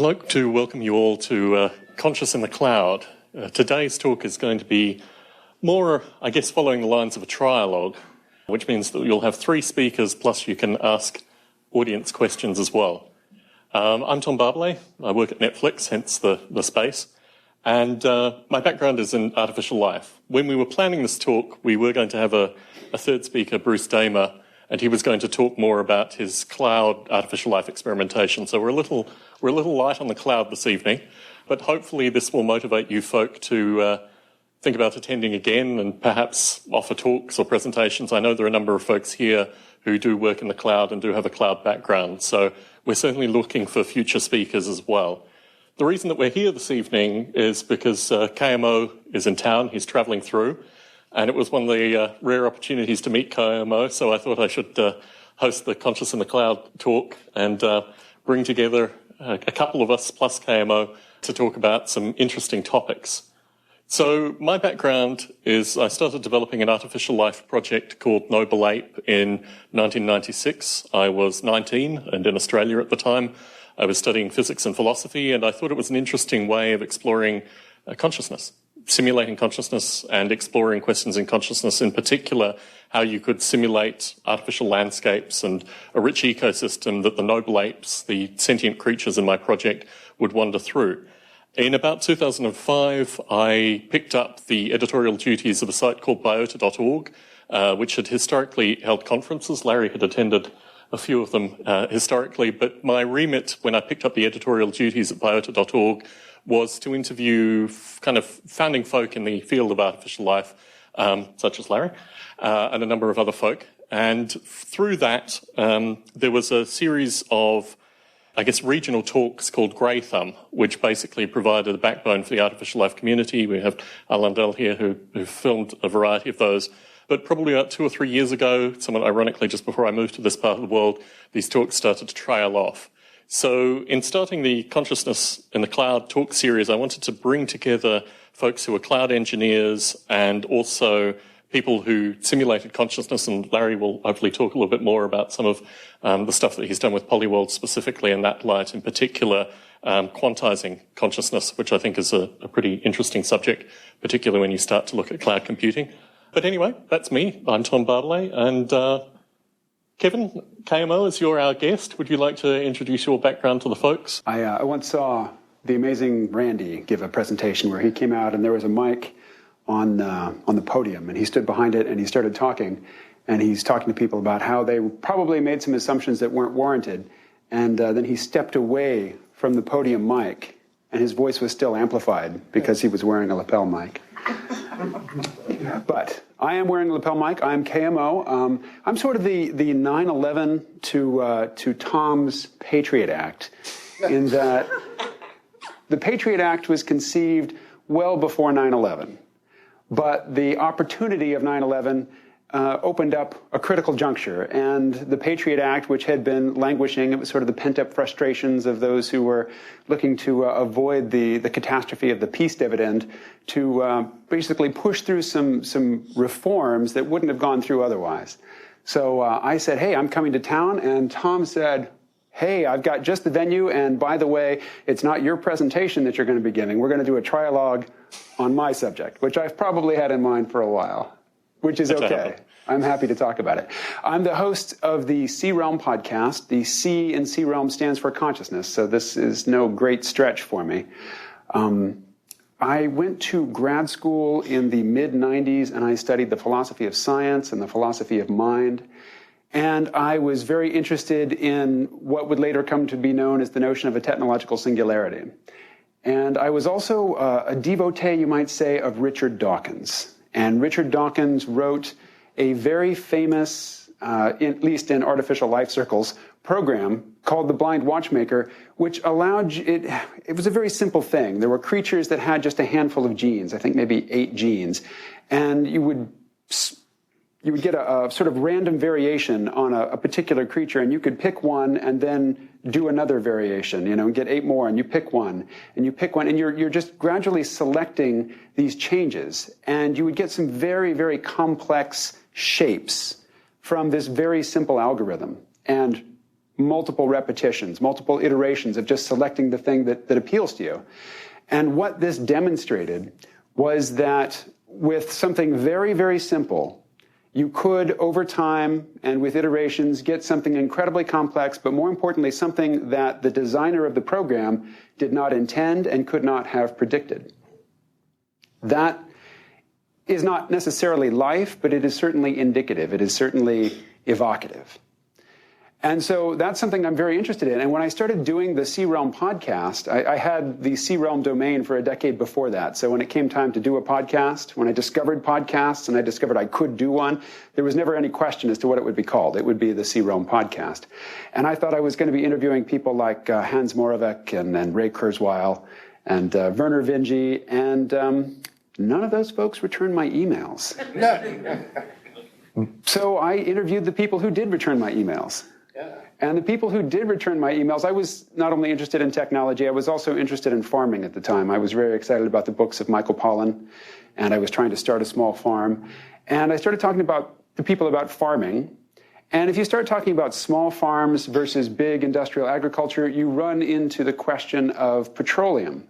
I'd like to welcome you all to Conscious in the Cloud. Today's talk is going to be more, I guess, following the lines of a trialogue, which means that you'll have 3 speakers, plus you can ask audience questions as well. I'm Tom Barbalet. I work at Netflix, hence the space. And my background is in artificial life. When we were planning this talk, we were going to have a third speaker, Bruce Damer, and he was going to talk more about his cloud artificial life experimentation. So we're a little light on the cloud this evening, but hopefully this will motivate you folk to think about attending again and perhaps offer talks or presentations. I know there are a number of folks here who do work in the cloud and do have a cloud background, so we're certainly looking for future speakers as well. The reason that we're here this evening is because KMO is in town, he's travelling through, and it was one of the rare opportunities to meet KMO, so I thought I should host the Conscious in the Cloud talk and bring together a couple of us plus KMO to talk about some interesting topics. So my background is I started developing an artificial life project called Noble Ape in 1996. I was 19 and in Australia at the time. I was studying physics and philosophy, and I thought it was an interesting way of exploring consciousness, simulating consciousness and exploring questions in consciousness, in particular how you could simulate artificial landscapes and a rich ecosystem that the noble apes, the sentient creatures in my project, would wander through. In about 2005, I picked up the editorial duties of a site called Biota.org, which had historically held conferences. Larry had attended a few of them historically, but my remit when I picked up the editorial duties at Biota.org was to interview kind of founding folk in the field of artificial life, such as Larry, and a number of other folk. And through that, there was a series of, I guess, regional talks called Grey Thumb, which basically provided a backbone for the artificial life community. We have Alan Dell here who filmed a variety of those. But probably about 2 or 3 years ago, somewhat ironically just before I moved to this part of the world, these talks started to trail off. So in starting the Consciousness in the Cloud talk series, I wanted to bring together folks who are cloud engineers and also people who simulated consciousness, and Larry will hopefully talk a little bit more about some of the stuff that he's done with Polyworld specifically in that light, in particular quantizing consciousness, which I think is a pretty interesting subject, particularly when you start to look at cloud computing. But anyway, that's me. I'm Tom Barbalet, and Kevin, KMO, as you're our guest, would you like to introduce your background to the folks? I once saw the amazing Randy give a presentation where he came out and there was a mic on the podium, and he stood behind it and he started talking, and he's talking to people about how they probably made some assumptions that weren't warranted, and then he stepped away from the podium mic, and his voice was still amplified because he was wearing a lapel mic. But I am wearing a lapel mic. I'm KMO. I'm sort of the 9/11 to Tom's Patriot Act, in that the Patriot Act was conceived well before 9/11, but the opportunity of 9/11 opened up a critical juncture, and the Patriot Act, which had been languishing, it was sort of the pent-up frustrations of those who were looking to avoid the catastrophe of the peace dividend, to basically push through some reforms that wouldn't have gone through otherwise. So I said, hey, I'm coming to town, and Tom said, hey, I've got just the venue, and by the way, it's not your presentation that you're going to be giving. We're going to do a trialogue on my subject, which I've probably had in mind for a while. Which is okay. I'm happy to talk about it. I'm the host of the C Realm podcast. The C in C Realm stands for consciousness, so this is no great stretch for me. I went to grad school in the mid-90s, and I studied the philosophy of science and the philosophy of mind. And I was very interested in what would later come to be known as the notion of a technological singularity. And I was also a devotee, you might say, of Richard Dawkins. And Richard Dawkins wrote a very famous, at least in artificial life circles, program called The Blind Watchmaker, which allowed it was a very simple thing. There were creatures that had just a handful of genes, I think maybe 8 genes, and you would get a sort of random variation on a particular creature, and you could pick one and then do another variation, and get 8 more, and you pick one, and you're just gradually selecting these changes, and you would get some very, very complex shapes from this very simple algorithm. And multiple repetitions, multiple iterations of just selecting the thing that appeals to you. And what this demonstrated was that with something very, very simple, you could, over time and with iterations, get something incredibly complex, but more importantly, something that the designer of the program did not intend and could not have predicted. That is not necessarily life, but it is certainly indicative. It is certainly evocative. And so that's something I'm very interested in. And when I started doing the C-Realm podcast, I had the C-Realm domain for a decade before that. So when it came time to do a podcast, when I discovered podcasts and I discovered I could do one, there was never any question as to what it would be called. It would be the C-Realm podcast. And I thought I was going to be interviewing people like Hans Moravec and Ray Kurzweil and Werner Vinge, and none of those folks returned my emails. So I interviewed the people who did return my emails. And the people who did return my emails, I was not only interested in technology, I was also interested in farming at the time. I was very excited about the books of Michael Pollan, and I was trying to start a small farm. And I started talking to people about farming. And if you start talking about small farms versus big industrial agriculture, you run into the question of petroleum.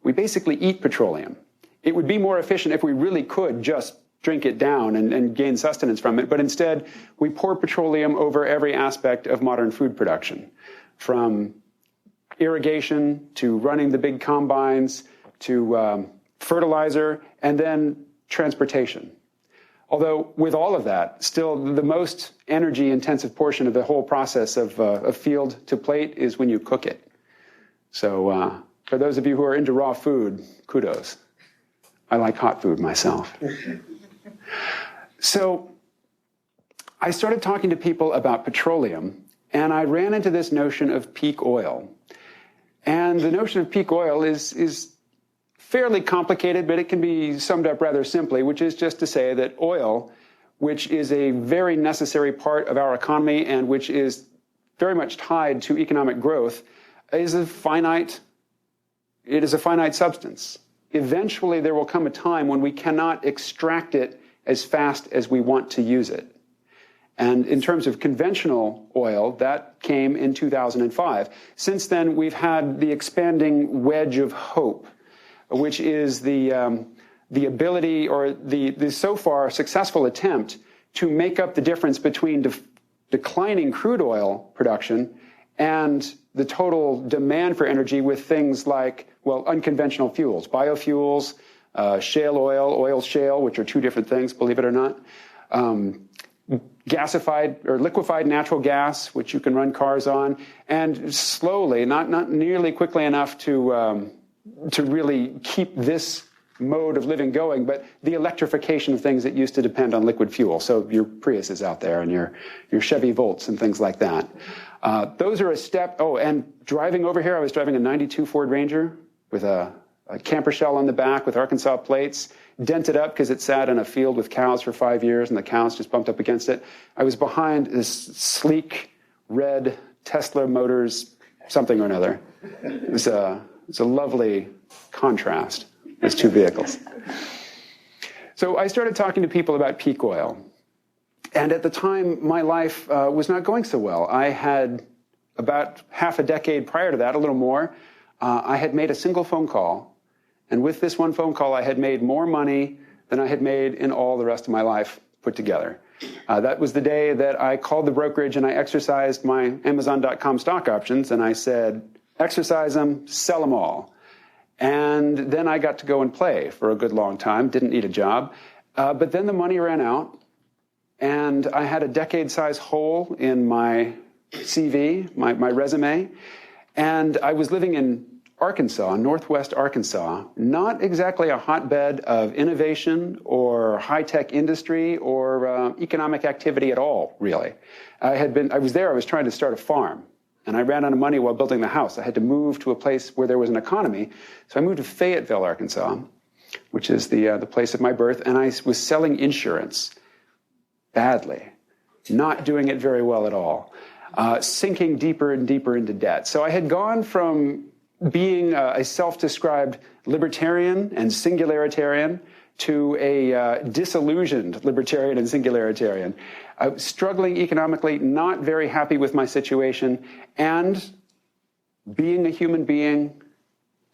We basically eat petroleum. It would be more efficient if we really could just drink it down and gain sustenance from it. But instead, we pour petroleum over every aspect of modern food production, from irrigation to running the big combines to fertilizer and then transportation. Although with all of that, still the most energy-intensive portion of the whole process of field to plate is when you cook it. So for those of you who are into raw food, kudos. I like hot food myself. So I started talking to people about petroleum, and I ran into this notion of peak oil. And the notion of peak oil is fairly complicated, but it can be summed up rather simply, which is just to say that oil, which is a very necessary part of our economy and which is very much tied to economic growth, is a finite substance. Eventually, there will come a time when we cannot extract it as fast as we want to use it. And in terms of conventional oil, that came in 2005. Since then, we've had the expanding wedge of hope, which is the ability or the so far successful attempt to make up the difference between declining crude oil production and the total demand for energy with things like, well, unconventional fuels, biofuels, shale oil shale, which are two different things, believe it or not, gasified or liquefied natural gas, which you can run cars on, and slowly, not nearly quickly enough to really keep this mode of living going, but the electrification of things that used to depend on liquid fuel. So your Priuses out there and your Chevy Volts and things like that. Those are a step. Oh, and driving over here, I was driving a 92 Ford Ranger with a camper shell on the back with Arkansas plates, dented up because it sat in a field with cows for 5 years and the cows just bumped up against it. I was behind this sleek red Tesla Motors something or another. It was a lovely contrast, those two vehicles. So I started talking to people about peak oil. And at the time, my life was not going so well. I had about half a decade prior to that, a little more, I had made a single phone call. And with this one phone call, I had made more money than I had made in all the rest of my life put together. That was the day that I called the brokerage and I exercised my Amazon.com stock options. And I said, exercise them, sell them all. And then I got to go and play for a good long time, didn't need a job. But then the money ran out. And I had a decade-size hole in my CV, my resume. And I was living in Arkansas, northwest Arkansas, not exactly a hotbed of innovation or high-tech industry or economic activity at all, really. I was trying to start a farm, and I ran out of money while building the house. I had to move to a place where there was an economy. So I moved to Fayetteville, Arkansas, which is the place of my birth, and I was selling insurance badly, not doing it very well at all. Sinking deeper and deeper into debt. So I had gone from being a self-described libertarian and singularitarian to a disillusioned libertarian and singularitarian, struggling economically, not very happy with my situation, and being a human being,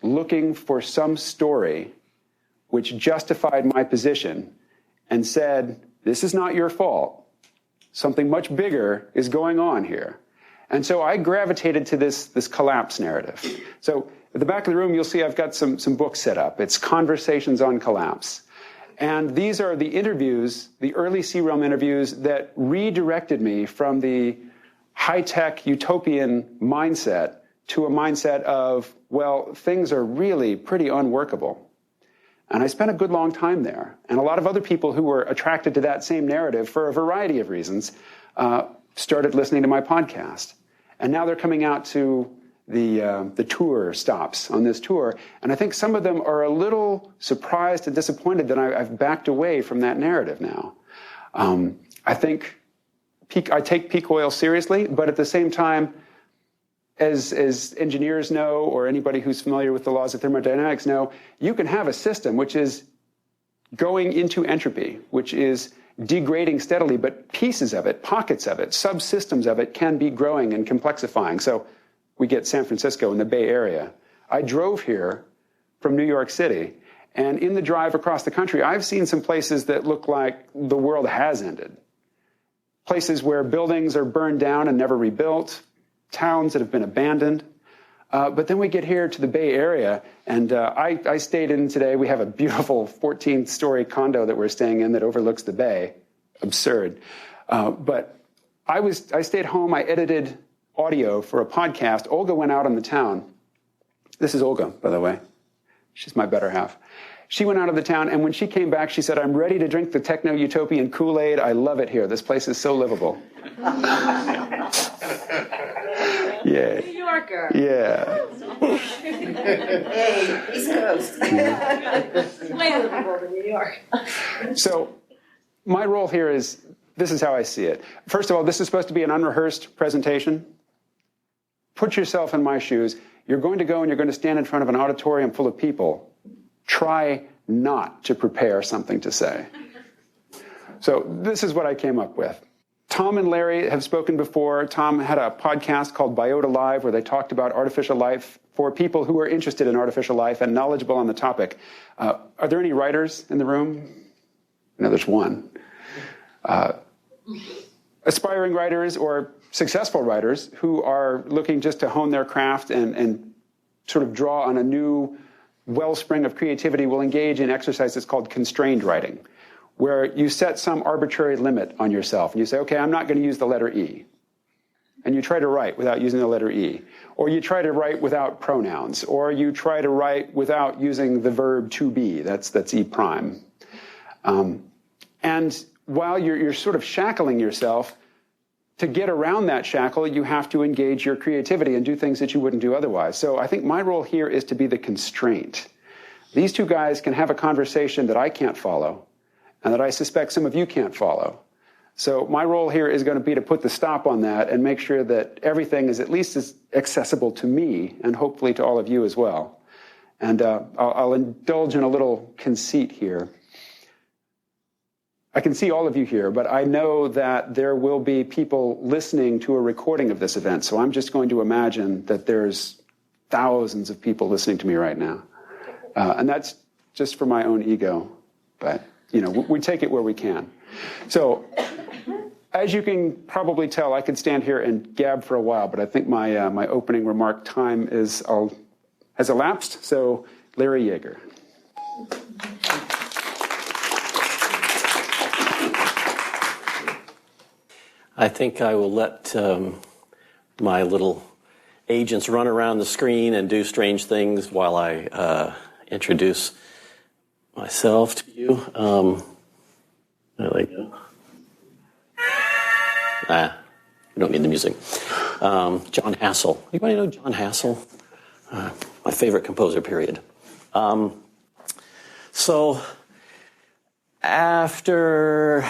looking for some story which justified my position and said, this is not your fault. Something much bigger is going on here. And so I gravitated to this collapse narrative. So at the back of the room, you'll see I've got some books set up. It's Conversations on Collapse. And these are the interviews, the early C-Realm interviews that redirected me from the high-tech utopian mindset to a mindset of, well, things are really pretty unworkable. And I spent a good long time there. And a lot of other people who were attracted to that same narrative for a variety of reasons started listening to my podcast. And now they're coming out to the tour stops on this tour. And I think some of them are a little surprised and disappointed that I've backed away from that narrative now. I think I take peak oil seriously, but at the same time, as engineers know, or anybody who's familiar with the laws of thermodynamics know, you can have a system which is going into entropy, which is degrading steadily, but pieces of it, pockets of it, subsystems of it can be growing and complexifying. So we get San Francisco in the Bay Area. I drove here from New York City, and in the drive across the country, I've seen some places that look like the world has ended. Places where buildings are burned down and never rebuilt, towns that have been abandoned. But then we get here to the Bay Area, and I stayed in today. We have a beautiful 14-story condo that we're staying in that overlooks the bay. Absurd. But I stayed home. I edited audio for a podcast. Olga went out on the town. This is Olga, by the way. She's my better half. She went out of the town, and when she came back, she said, I'm ready to drink the techno-utopian Kool-Aid. I love it here. This place is so livable. Yeah. New Yorker. Yeah. Hey, East Coast. Way livable in New York. So my role here is, this is how I see it. First of all, this is supposed to be an unrehearsed presentation. Put yourself in my shoes. You're going to go and you're going to stand in front of an auditorium full of people. Try not to prepare something to say. So this is what I came up with. Tom and Larry have spoken before. Tom had a podcast called Biota Live where they talked about artificial life for people who are interested in artificial life and knowledgeable on the topic. Are there any writers in the room? No, there's one. Aspiring writers or successful writers who are looking just to hone their craft and sort of draw on a new wellspring of creativity will engage in exercises called constrained writing, where you set some arbitrary limit on yourself. And you say, okay, I'm not going to use the letter E. And you try to write without using the letter E. Or you try to write without pronouns. Or you try to write without using the verb to be. That's E prime. And while you're sort of shackling yourself, to get around that shackle, you have to engage your creativity and do things that you wouldn't do otherwise. So I think my role here is to be the constraint. These two guys can have a conversation that I can't follow, and that I suspect some of you can't follow. So my role here is going to be to put the stop on that and make sure that everything is at least as accessible to me and hopefully to all of you as well. And I'll indulge in a little conceit here. I can see all of you here, but I know that there will be people listening to a recording of this event. So I'm just going to imagine that there's thousands of people listening to me right now. And that's just for my own ego. But you know, we take it where we can. So, as you can probably tell, I could stand here and gab for a while, but I think my my opening remark time has elapsed. So, Larry Yaeger. I think I will let my little agents run around the screen and do strange things while I introduce myself to you. There they go. You don't need the music. John Hassel. Anybody know John Hassel? My favorite composer, period. So after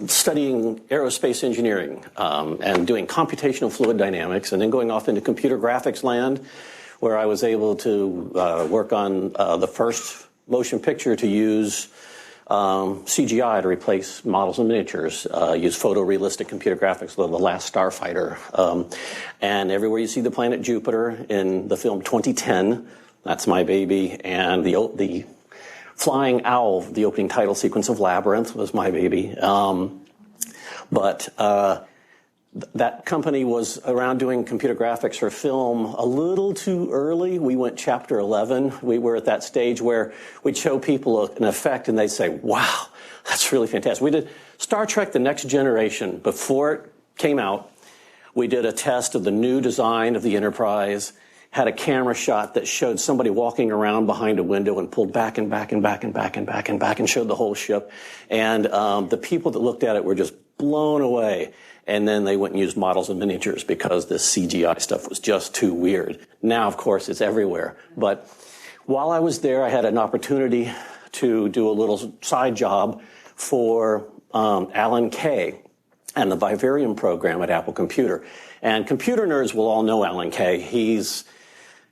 studying aerospace engineering and doing computational fluid dynamics and then going off into computer graphics land, where I was able to work on the first motion picture to use CGI to replace models and miniatures, use photorealistic computer graphics, The Last Starfighter. And everywhere you see the planet Jupiter in the film 2010, that's my baby. And the flying owl, the opening title sequence of Labyrinth, was my baby. But that company was around doing computer graphics for film a little too early. We went chapter 11. We were at that stage where we'd show people an effect and they'd say, wow, that's really fantastic. We did Star Trek The Next Generation. Before it came out, we did a test of the new design of the Enterprise, had a camera shot that showed somebody walking around behind a window and pulled back and back and back and back and back and back and showed the whole ship. And the people that looked at it were just blown away. And then they went and used models and miniatures because this CGI stuff was just too weird. Now, of course, it's everywhere. But while I was there, I had an opportunity to do a little side job for Alan Kay and the Vivarium program at Apple Computer. And computer nerds will all know Alan Kay. He's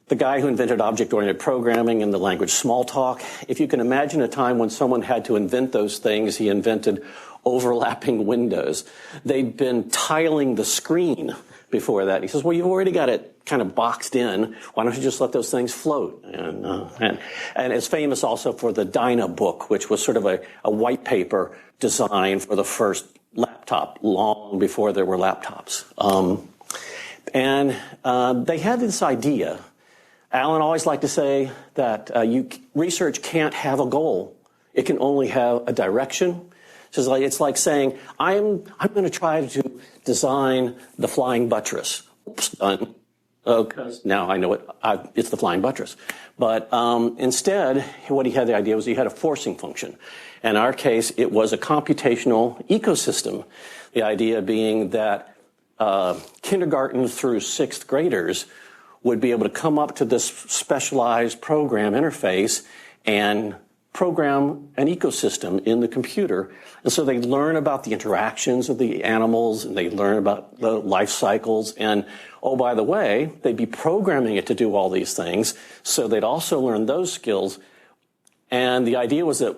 the guy who invented object-oriented programming and the language Smalltalk. If you can imagine a time when someone had to invent those things, he invented overlapping windows. They'd been tiling the screen before that. He says, well, you've already got it kind of boxed in. Why don't you just let those things float? And it's famous also for the Dynabook, which was sort of a white paper design for the first laptop long before there were laptops. They had this idea. Alan always liked to say that research can't have a goal. It can only have a direction. So it's like saying, I'm going to try to design the flying buttress. Oops, done. Because now I know it's the flying buttress. But instead, what he had the idea was he had a forcing function. In our case, it was a computational ecosystem. The idea being that kindergarten through sixth graders would be able to come up to this specialized program interface and program an ecosystem in the computer. And so they learn about the interactions of the animals, and they learn about the life cycles. And, oh, by the way, they'd be programming it to do all these things. So they'd also learn those skills. And the idea was that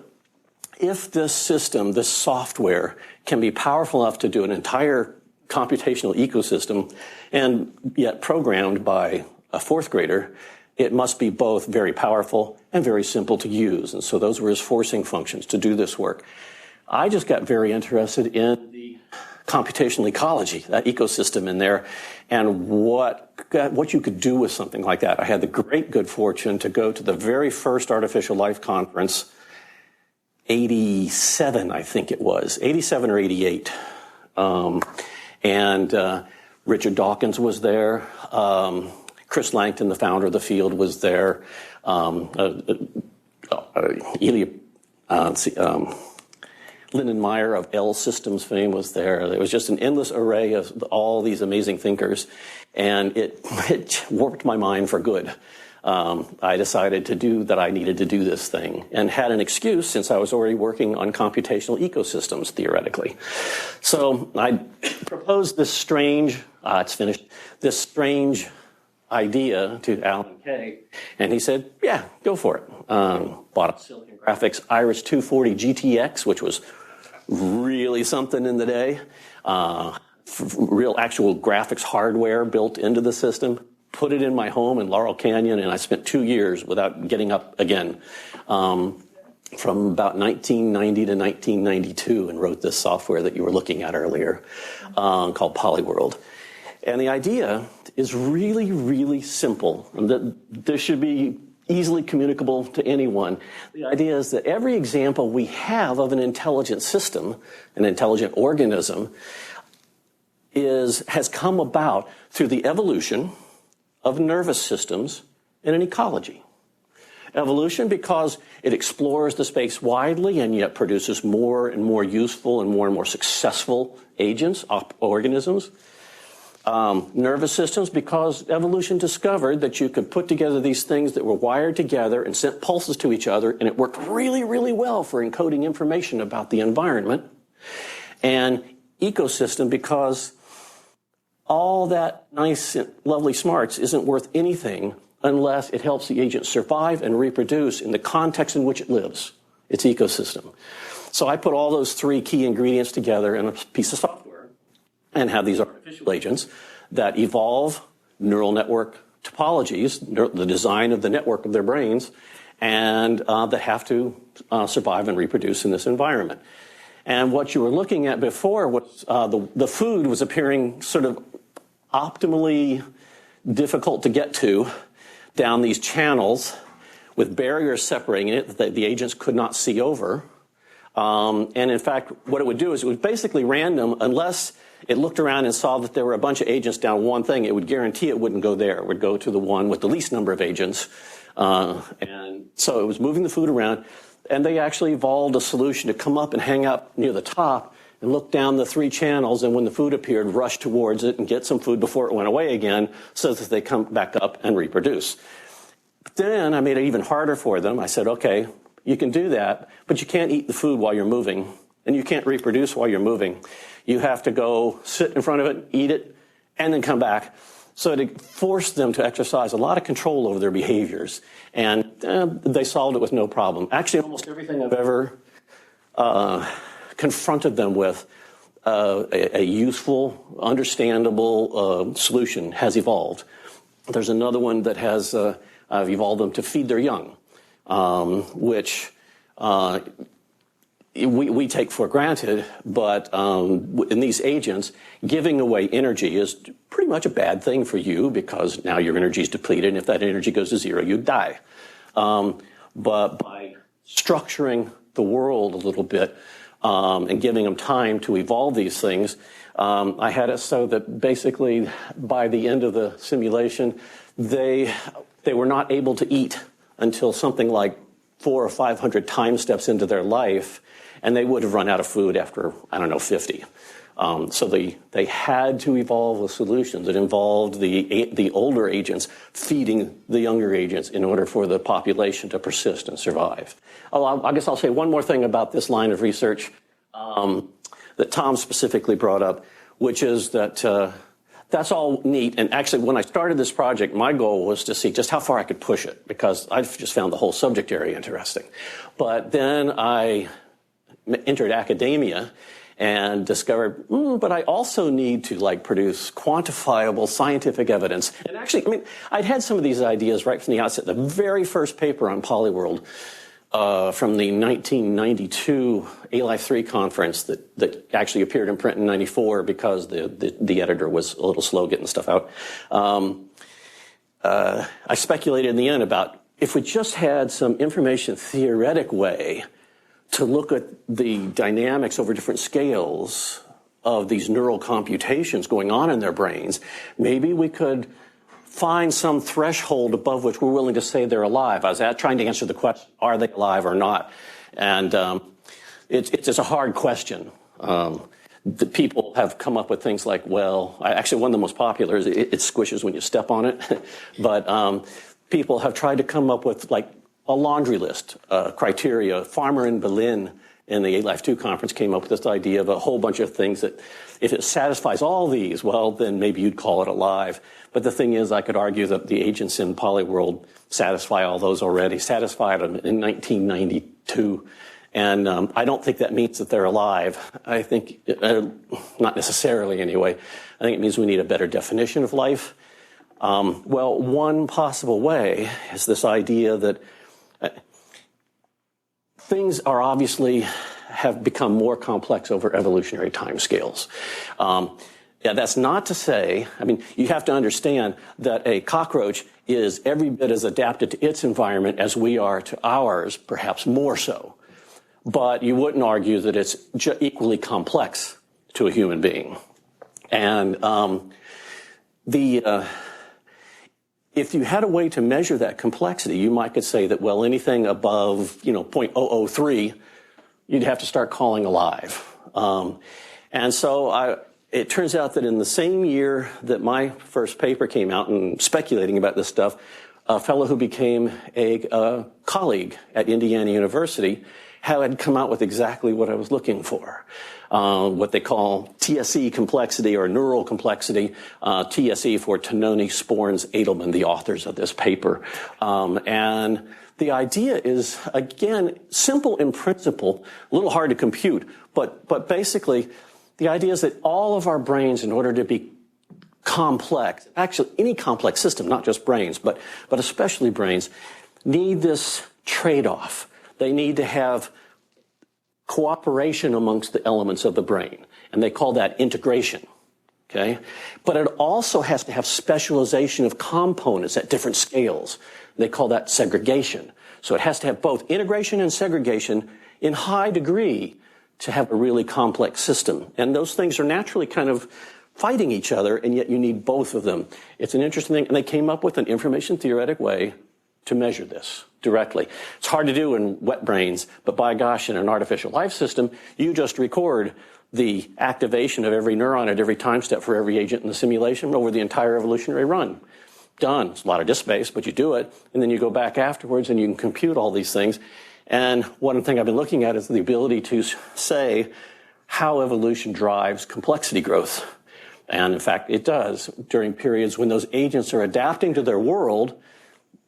if this system, this software, can be powerful enough to do an entire computational ecosystem and yet programmed by a fourth grader, it must be both very powerful and very simple to use. And so those were his forcing functions to do this work. I just got very interested in the computational ecology, that ecosystem in there, and what you could do with something like that. I had the great good fortune to go to the very first Artificial Life Conference, 87, I think it was, 87 or 88. Richard Dawkins was there. Chris Langton, the founder of the field, was there. Lyndon Meyer of L Systems fame was there. There was just an endless array of all these amazing thinkers, and it warped my mind for good. I decided that I needed to do this thing, and had an excuse since I was already working on computational ecosystems, theoretically. So I proposed this strange, this strange idea to Alan Kay, and he said, yeah, go for it. Bought a Silicon Graphics Iris 240 GTX, which was really something in the day. Real actual graphics hardware built into the system. Put it in my home in Laurel Canyon, and I spent 2 years without getting up again. From about 1990 to 1992, and wrote this software that you were looking at earlier, called Polyworld. And the idea is really, really simple, and that this should be easily communicable to anyone. The idea is that every example we have of an intelligent system, an intelligent organism, has come about through the evolution of nervous systems in an ecology. Evolution because it explores the space widely and yet produces more and more useful and more successful agents, organisms. Nervous systems because evolution discovered that you could put together these things that were wired together and sent pulses to each other, and it worked really, really well for encoding information about the environment. And ecosystem because all that nice, lovely smarts isn't worth anything unless it helps the agent survive and reproduce in the context in which it lives, its ecosystem. So I put all those three key ingredients together in a piece of software and have these artificial agents that evolve neural network topologies, the design of the network of their brains, and that have to survive and reproduce in this environment. And what you were looking at before was the food was appearing sort of optimally difficult to get to down these channels with barriers separating it that the agents could not see over. And in fact, what it would do is it was basically random unless it looked around and saw that there were a bunch of agents down one thing. It would guarantee it wouldn't go there. It would go to the one with the least number of agents. And so it was moving the food around. And they actually evolved a solution to come up and hang out near the top and look down the three channels, and when the food appeared, rush towards it and get some food before it went away again so that they come back up and reproduce. But then I made it even harder for them. I said, okay, you can do that, but you can't eat the food while you're moving, and you can't reproduce while you're moving. You have to go sit in front of it, eat it, and then come back. So it forced them to exercise a lot of control over their behaviors, and they solved it with no problem. Actually, almost everything I've ever confronted them with, a useful, understandable solution has evolved. There's another one that has I've evolved them to feed their young, which we take for granted, but in these agents, giving away energy is pretty much a bad thing for you because now your energy is depleted, and if that energy goes to zero, you die. But by structuring the world a little bit and giving them time to evolve these things, I had it so that basically by the end of the simulation, they were not able to eat until something like 400 or 500 time steps into their life, and they would have run out of food after, 50. So they had to evolve a solution that involved the older agents feeding the younger agents in order for the population to persist and survive. Oh, I guess I'll say one more thing about this line of research that Tom specifically brought up, which is that that's all neat. And actually, when I started this project, my goal was to see just how far I could push it, because I've just found the whole subject area interesting. But then I entered academia and discovered, but I also need to produce quantifiable scientific evidence. And actually, I'd had some of these ideas right from the outset. The very first paper on Polyworld from the 1992 A-Life 3 conference that actually appeared in print in 94 because the editor was a little slow getting stuff out. I speculated in the end about if we just had some information theoretic way to look at the dynamics over different scales of these neural computations going on in their brains, maybe we could find some threshold above which we're willing to say they're alive. I was trying to answer the question, are they alive or not? And it's a hard question. The people have come up with things like, actually one of the most popular is it squishes when you step on it. But people have tried to come up with a laundry list criteria. Farmer in Berlin in the A-Life 2 conference came up with this idea of a whole bunch of things that if it satisfies all these, then maybe you'd call it alive. But the thing is, I could argue that the agents in Polyworld satisfy all those already, satisfied them in 1992. And I don't think that means that they're alive. I think, not necessarily anyway, I think it means we need a better definition of life. One possible way is this idea that things are obviously have become more complex over evolutionary timescales. That's not to say, you have to understand that a cockroach is every bit as adapted to its environment as we are to ours, perhaps more so. But you wouldn't argue that it's equally complex to a human being. And if you had a way to measure that complexity, you might could say that, anything above, 0.003, you'd have to start calling alive. And so it turns out that in the same year that my first paper came out and speculating about this stuff, a fellow who became a colleague at Indiana University had come out with exactly what I was looking for. What they call TSE complexity or neural complexity, TSE for Tononi, Sporns, Edelman, the authors of this paper. And the idea is, again, simple in principle, a little hard to compute, but basically the idea is that all of our brains, in order to be complex, actually any complex system, not just brains, but especially brains, need this trade-off. They need to have cooperation amongst the elements of the brain, and they call that integration, okay? But it also has to have specialization of components at different scales. They call that segregation. So it has to have both integration and segregation in high degree to have a really complex system. And those things are naturally kind of fighting each other, and yet you need both of them. It's an interesting thing, and they came up with an information theoretic way to measure this directly. It's hard to do in wet brains, but by gosh, in an artificial life system, you just record the activation of every neuron at every time step for every agent in the simulation over the entire evolutionary run. Done. It's a lot of disk space, but you do it, and then you go back afterwards and you can compute all these things. And one thing I've been looking at is the ability to say how evolution drives complexity growth. And in fact, it does. During periods when those agents are adapting to their world,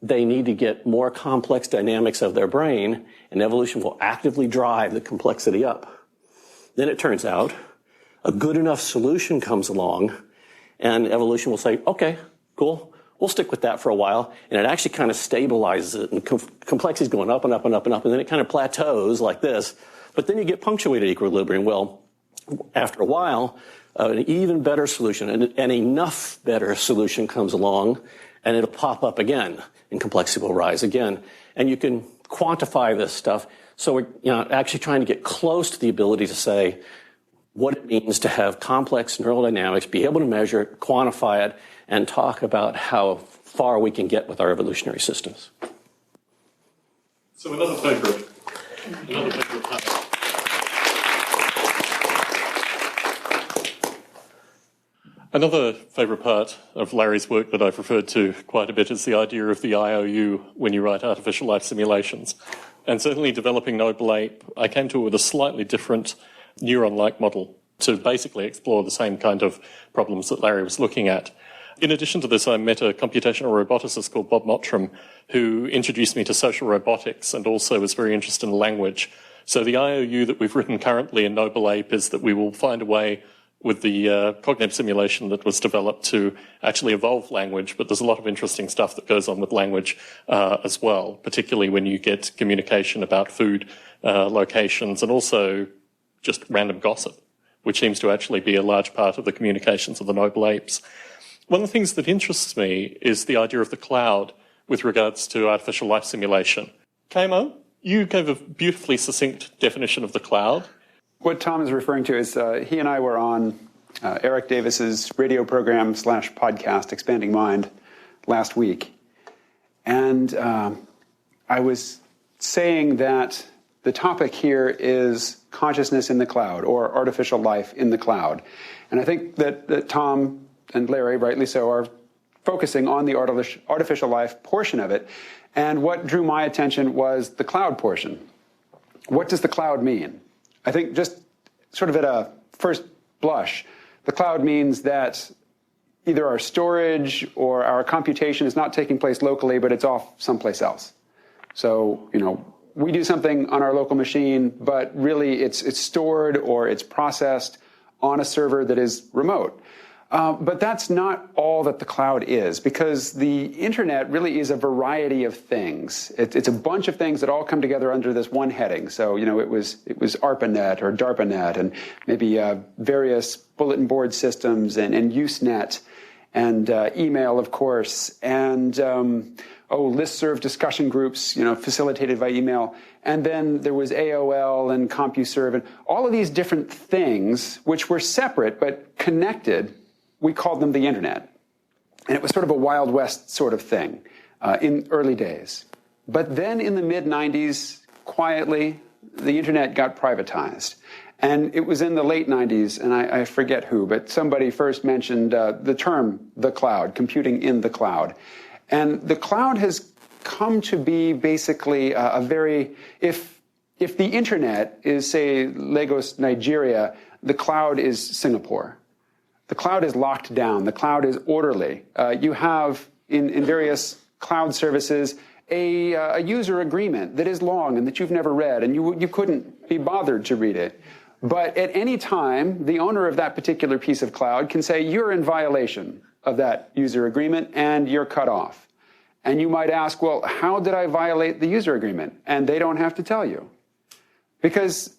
they need to get more complex dynamics of their brain, and evolution will actively drive the complexity up. Then it turns out a good enough solution comes along, and evolution will say, okay, cool, we'll stick with that for a while, and it actually kind of stabilizes it, and complexity is going up and up and up and up, and then it kind of plateaus like this, but then you get punctuated equilibrium. Well, after a while, an even better solution, and enough better solution comes along, and it'll pop up again, and complexity will rise again. And you can quantify this stuff. So we're actually trying to get close to the ability to say what it means to have complex neural dynamics, be able to measure it, quantify it, and talk about how far we can get with our evolutionary systems. So another favorite part. Another favourite part of Larry's work that I've referred to quite a bit is the idea of the IOU when you write artificial life simulations. And certainly developing Noble Ape, I came to it with a slightly different neuron-like model to basically explore the same kind of problems that Larry was looking at. In addition to this, I met a computational roboticist called Bob Mottram, who introduced me to social robotics and also was very interested in language. So the IOU that we've written currently in Noble Ape is that we will find a way with the cognitive simulation that was developed to actually evolve language, but there's a lot of interesting stuff that goes on with language as well, particularly when you get communication about food, locations, and also just random gossip, which seems to actually be a large part of the communications of the Noble Apes. One of the things that interests me is the idea of the cloud with regards to artificial life simulation. KMO, you gave a beautifully succinct definition of the cloud. What Tom is referring to is he and I were on Eric Davis's radio program / podcast, Expanding Mind, last week. And I was saying that the topic here is consciousness in the cloud or artificial life in the cloud. And I think that Tom and Larry, rightly so, are focusing on the artificial life portion of it. And what drew my attention was the cloud portion. What does the cloud mean? I think just sort of at a first blush, the cloud means that either our storage or our computation is not taking place locally, but it's off someplace else. So, we do something on our local machine, but really it's stored or it's processed on a server that is remote. But that's not all that the cloud is, because the internet really is a variety of things. It's a bunch of things that all come together under this one heading. So, it was ARPANET or DARPANET and maybe various bulletin board systems and Usenet and email, of course, and listserv discussion groups, facilitated by email. And then there was AOL and CompuServe and all of these different things which were separate but connected. We called them the internet. And it was sort of a Wild West sort of thing in early days. But then in the mid-90s, quietly, the internet got privatized. And it was in the late 90s, and I forget who, but somebody first mentioned the term the cloud, computing in the cloud. And the cloud has come to be basically a very, if if the internet is, say, Lagos, Nigeria, the cloud is Singapore. The cloud is locked down. The cloud is orderly. You have, in various cloud services, a user agreement that is long and that you've never read, and you couldn't be bothered to read it. But at any time, the owner of that particular piece of cloud can say, you're in violation of that user agreement, and you're cut off. And you might ask, well, how did I violate the user agreement? And they don't have to tell you. Because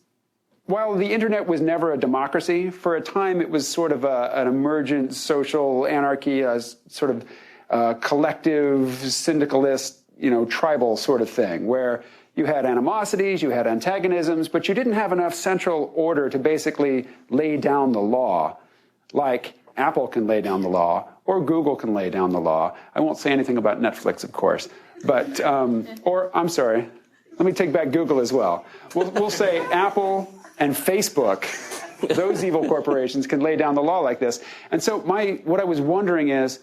while the internet was never a democracy, for a time it was sort of an emergent social anarchy, a sort of collective, syndicalist, tribal sort of thing, where you had animosities, you had antagonisms, but you didn't have enough central order to basically lay down the law, like Apple can lay down the law, or Google can lay down the law. I won't say anything about Netflix, of course, but, or I'm sorry, let me take back Google as well. We'll say Apple and Facebook, those evil corporations can lay down the law like this. And so what I was wondering is,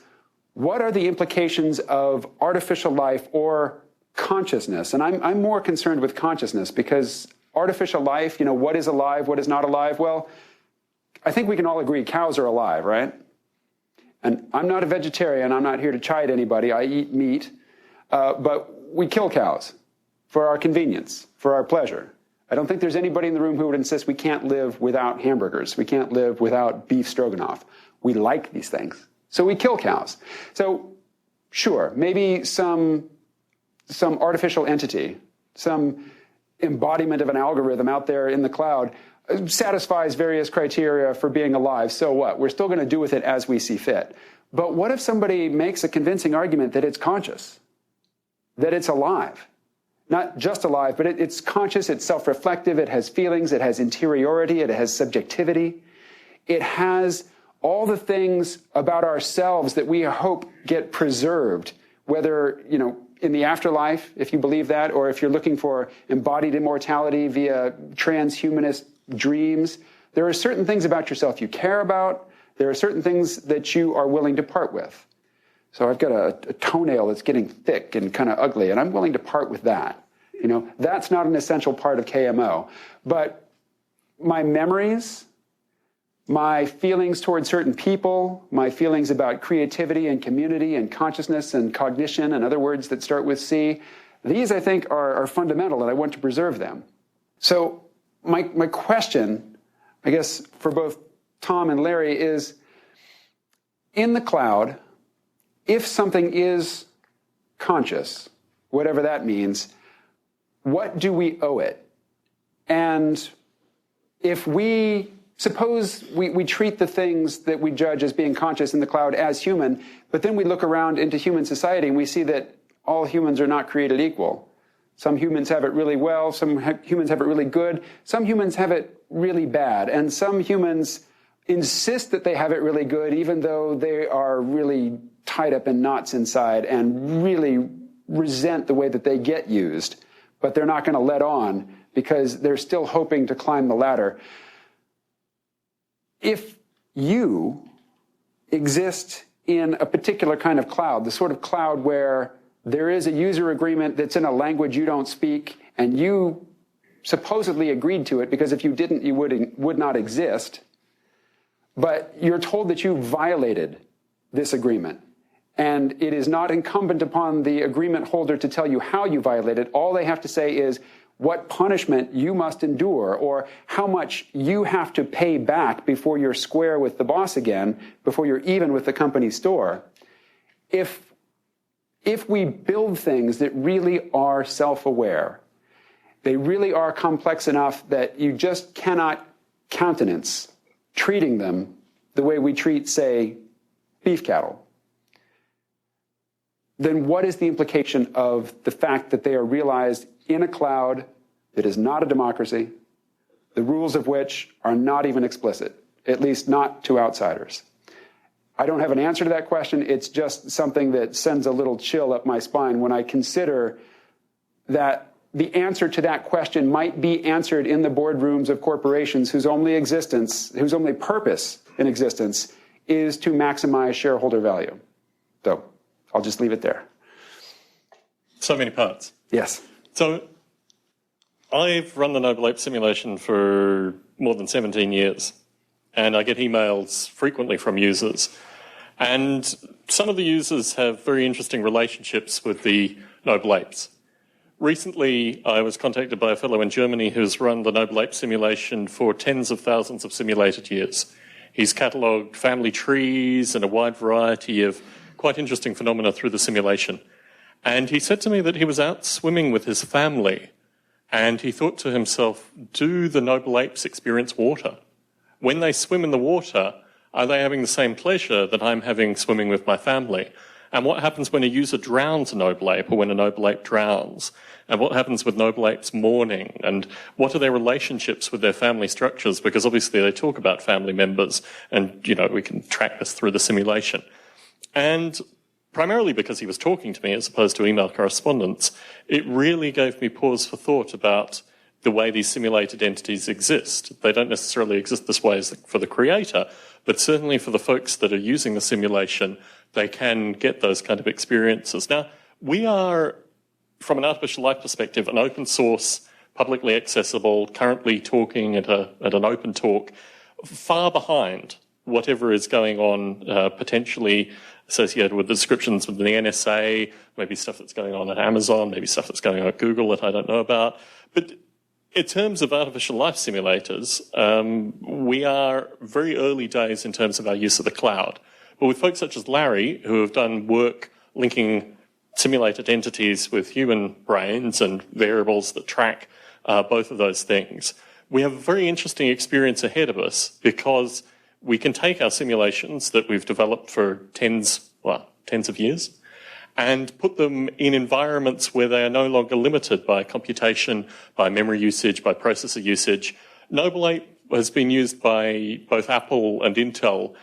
what are the implications of artificial life or consciousness? And I'm more concerned with consciousness, because artificial life, what is alive, what is not alive? Well, I think we can all agree cows are alive, right? And I'm not a vegetarian. I'm not here to chide anybody. I eat meat. But we kill cows for our convenience, for our pleasure. I don't think there's anybody in the room who would insist we can't live without hamburgers. We can't live without beef stroganoff. We like these things. So we kill cows. So sure, maybe some artificial entity, some embodiment of an algorithm out there in the cloud satisfies various criteria for being alive. So what? We're still going to do with it as we see fit. But what if somebody makes a convincing argument that it's conscious, that it's alive? Not just alive, but it's conscious, it's self-reflective, it has feelings, it has interiority, it has subjectivity. It has all the things about ourselves that we hope get preserved, whether, in the afterlife, if you believe that, or if you're looking for embodied immortality via transhumanist dreams. There are certain things about yourself you care about. There are certain things that you are willing to part with. So I've got a toenail that's getting thick and kind of ugly, and I'm willing to part with that. That's not an essential part of KMO. But my memories, my feelings toward certain people, my feelings about creativity and community and consciousness and cognition and other words that start with C, these, I think, are fundamental, and I want to preserve them. So my question, I guess, for both Tom and Larry is, in the cloud, if something is conscious, whatever that means, what do we owe it? And if suppose we treat the things that we judge as being conscious in the cloud as human, but then we look around into human society and we see that all humans are not created equal. Some humans have it really well, some humans have it really good, some humans have it really bad, and some humans insist that they have it really good even though they are really tied up in knots inside and really resent the way that they get used, but they're not going to let on because they're still hoping to climb the ladder. If you exist in a particular kind of cloud, the sort of cloud where there is a user agreement that's in a language you don't speak, and you supposedly agreed to it because if you didn't, you would not exist, but you're told that you violated this agreement, and it is not incumbent upon the agreement holder to tell you how you violated. All they have to say is what punishment you must endure or how much you have to pay back before you're square with the boss again, before you're even with the company store. If we build things that really are self-aware, they really are complex enough that you just cannot countenance treating them the way we treat, say, beef cattle, then what is the implication of the fact that they are realized in a cloud that is not a democracy, the rules of which are not even explicit, at least not to outsiders? I don't have an answer to that question. It's just something that sends a little chill up my spine when I consider that the answer to that question might be answered in the boardrooms of corporations whose only purpose in existence is to maximize shareholder value. So I'll just leave it there. So many parts. Yes. So I've run the Noble Ape simulation for more than 17 years, and I get emails frequently from users. And some of the users have very interesting relationships with the Noble Apes. Recently, I was contacted by a fellow in Germany who's run the Noble Ape simulation for tens of thousands of simulated years. He's catalogued family trees and a wide variety of quite interesting phenomena through the simulation. And he said to me that he was out swimming with his family, and he thought to himself, do the Noble Apes experience water? When they swim in the water, are they having the same pleasure that I'm having swimming with my family? And what happens when a user drowns a Noble Ape, or when a Noble Ape drowns? And what happens with Noble Apes mourning? And what are their relationships with their family structures? Because obviously they talk about family members, and, you know, we can track this through the simulation. And primarily because he was talking to me as opposed to email correspondence, it really gave me pause for thought about the way these simulated entities exist. They don't necessarily exist this way as for the creator, but certainly for the folks that are using the simulation, they can get those kind of experiences. Now, we are, from an artificial life perspective, an open source, publicly accessible, currently talking at an open talk, far behind whatever is going on potentially associated with the descriptions within the NSA, maybe stuff that's going on at Amazon, maybe stuff that's going on at Google that I don't know about. But in terms of artificial life simulators, we are very early days in terms of our use of the cloud. But with folks such as Larry, who have done work linking simulated entities with human brains and variables that track both of those things, we have a very interesting experience ahead of us, because we can take our simulations that we've developed for tens of years and put them in environments where they are no longer limited by computation, by memory usage, by processor usage. Noble Ape has been used by both Apple and Intel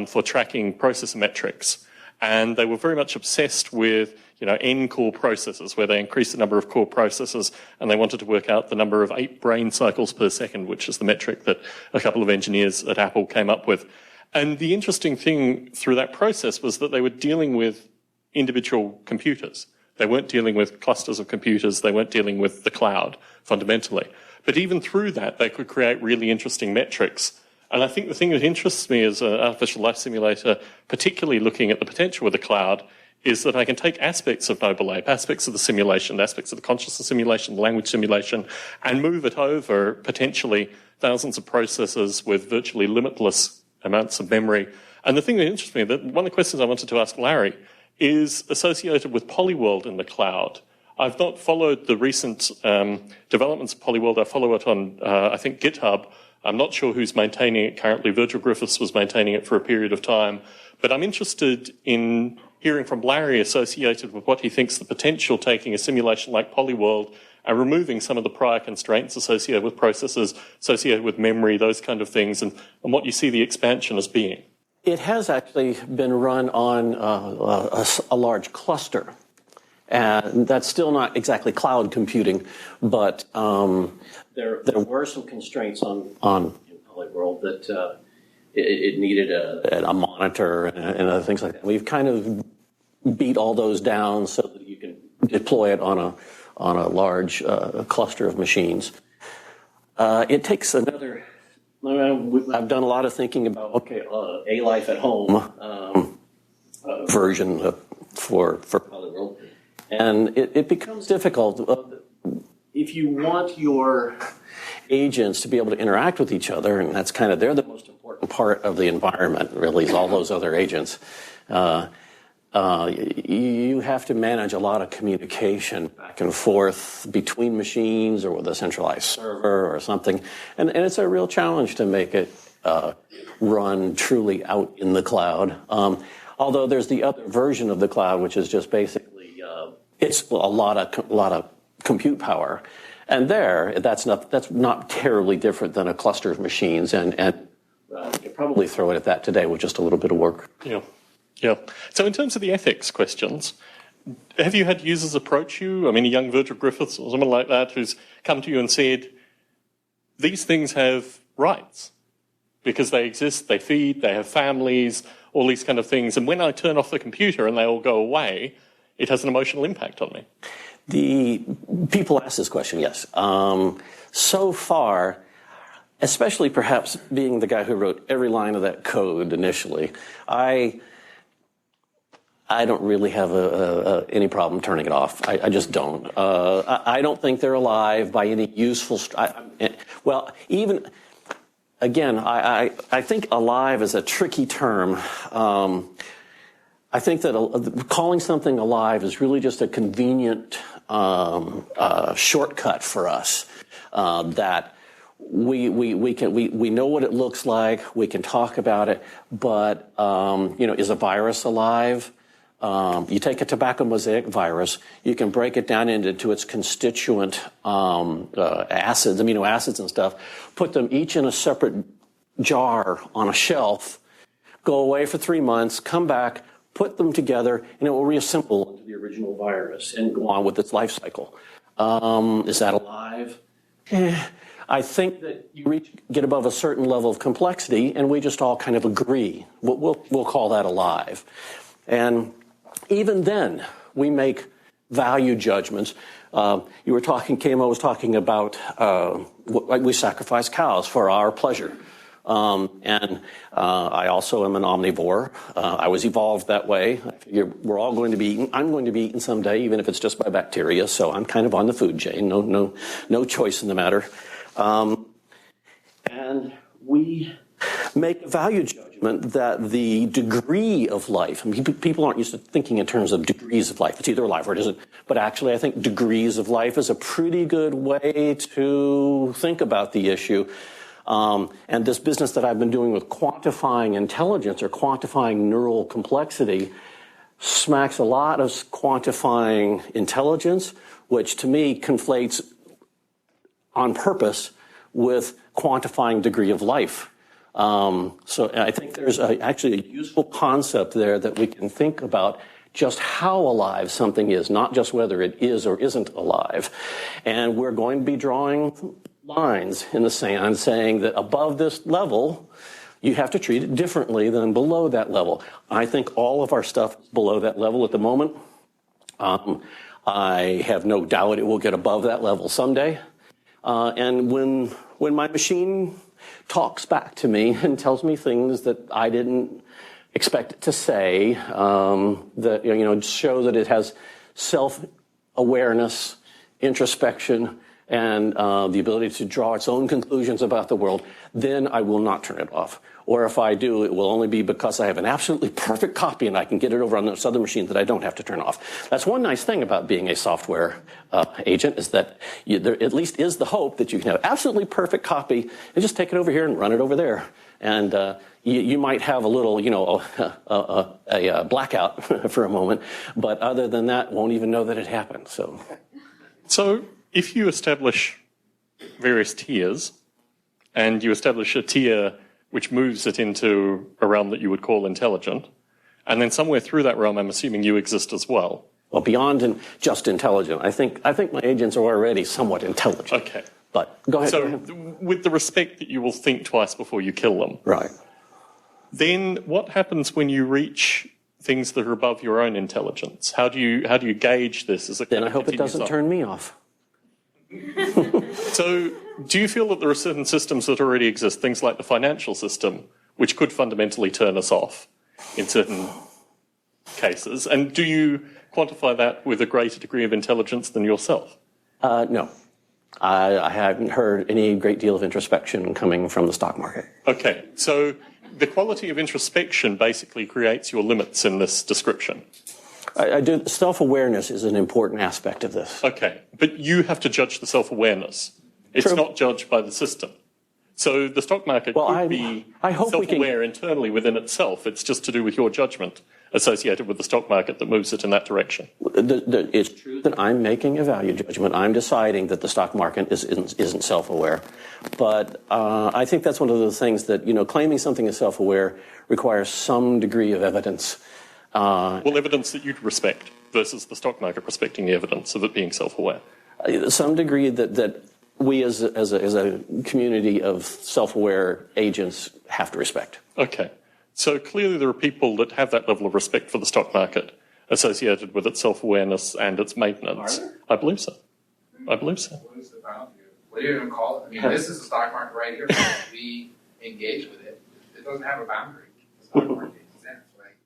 for tracking processor metrics. And they were very much obsessed with, N-core processors, where they increased the number of core processors, and they wanted to work out the number of 8 brain cycles per second, which is the metric that a couple of engineers at Apple came up with. And the interesting thing through that process was that they were dealing with individual computers. They weren't dealing with clusters of computers. They weren't dealing with the cloud, fundamentally. But even through that, they could create really interesting metrics. And I think the thing that interests me as an artificial life simulator, particularly looking at the potential of the cloud, is that I can take aspects of Noble Ape, aspects of the simulation, aspects of the consciousness simulation, the language simulation, and move it over potentially thousands of processors with virtually limitless amounts of memory. And the thing that interests me, that one of the questions I wanted to ask Larry is associated with Polyworld in the cloud. I've not followed the recent developments of Polyworld. I follow it on, I think, GitHub. I'm not sure who's maintaining it currently. Virgil Griffiths was maintaining it for a period of time. But I'm interested in hearing from Larry associated with what he thinks the potential taking a simulation like Polyworld and removing some of the prior constraints associated with processors, associated with memory, those kind of things, and what you see the expansion as being. It has actually been run on a large cluster. And that's still not exactly cloud computing, but there were some constraints on Polyworld that it needed a monitor and other things like that. We've kind of beat all those down so that you can deploy it on a large cluster of machines. It takes another. I've done a lot of thinking about a life at home version for Polyworld, and it becomes difficult if you want your agents to be able to interact with each other, and that's kind of, they're the most important part of the environment, really, is all those other agents. You have to manage a lot of communication back and forth between machines or with a centralized server or something. And it's a real challenge to make it run truly out in the cloud. Although there's the other version of the cloud, which is just basically, it's a lot of compute power. And that's not terribly different than a cluster of machines. And you could probably throw it at that today with just a little bit of work. Yeah. So in terms of the ethics questions, have you had users approach you? I mean, a young Virgil Griffiths or someone like that who's come to you and said, these things have rights because they exist, they feed, they have families, all these kind of things. And when I turn off the computer and they all go away, it has an emotional impact on me. The people ask this question, yes. So far, especially perhaps being the guy who wrote every line of that code initially, I don't really have any problem turning it off. I just don't. I don't think they're alive by any useful. Well, even again, I think alive is a tricky term. I think that calling something alive is really just a convenient shortcut for us. That we know what it looks like. We can talk about it, but is a virus alive? You take a tobacco mosaic virus, you can break it down into its constituent acids, amino acids and stuff, put them each in a separate jar on a shelf, go away for 3 months, come back, put them together, and it will reassemble into the original virus and go on with its life cycle. Is that alive? I think that you get above a certain level of complexity, and we just all kind of agree. We'll call that alive. And even then, we make value judgments. You were talking, KMO was talking about we sacrifice cows for our pleasure. And I also am an omnivore. I was evolved that way. I figure we're all going to be eaten. I'm going to be eaten someday, even if it's just by bacteria. So I'm kind of on the food chain. No choice in the matter. And we make a value judgment that the degree of life, I mean, people aren't used to thinking in terms of degrees of life. It's either alive or it isn't. But actually, I think degrees of life is a pretty good way to think about the issue. And this business that I've been doing with quantifying intelligence or quantifying neural complexity smacks a lot of quantifying intelligence, which to me conflates on purpose with quantifying degree of life. So I think there's actually a useful concept there that we can think about just how alive something is, not just whether it is or isn't alive. And we're going to be drawing lines in the sand saying that above this level, you have to treat it differently than below that level. I think all of our stuff is below that level at the moment. I have no doubt it will get above that level someday. And when my machine talks back to me and tells me things that I didn't expect it to say, that show that it has self-awareness, introspection, and the ability to draw its own conclusions about the world, then I will not turn it off. Or if I do, it will only be because I have an absolutely perfect copy and I can get it over on this other machine that I don't have to turn off. That's one nice thing about being a software agent, is that there at least is the hope that you can have absolutely perfect copy and just take it over here and run it over there. And you might have a little, a blackout for a moment, but other than that, won't even know that it happened. So if you establish various tiers, and you establish a tier which moves it into a realm that you would call intelligent, and then somewhere through that realm, I'm assuming you exist as well. Well, beyond just intelligent, I think my agents are already somewhat intelligent. Okay. But go ahead. So with the respect that you will think twice before you kill them. Right. Then what happens when you reach things that are above your own intelligence? How do you gauge this? Then I hope it doesn't turn me off. So do you feel that there are certain systems that already exist, things like the financial system, which could fundamentally turn us off in certain cases? And do you quantify that with a greater degree of intelligence than yourself? No. I haven't heard any great deal of introspection coming from the stock market. Okay, so the quality of introspection basically creates your limits in this description. I do. Self-awareness is an important aspect of this. Okay, but you have to judge the self-awareness. It's True. not judged by the system. So the stock market could be self-aware internally within itself. It's just to do with your judgment associated with the stock market that moves it in that direction. It's true that I'm making a value judgment. I'm deciding that the stock market isn't self-aware. But I think that's one of those things that, claiming something is self-aware requires some degree of evidence. Well, evidence that you'd respect versus the stock market respecting the evidence of it being self-aware. Some degree that we as a community of self-aware agents have to respect. Okay. So clearly there are people that have that level of respect for the stock market associated with its self-awareness and its maintenance. Are there? I believe so. I believe so. What is the boundary? What are you going to call it? I mean, this is the stock market right here. We engage with it. It doesn't have a boundary. The stock market exists, right?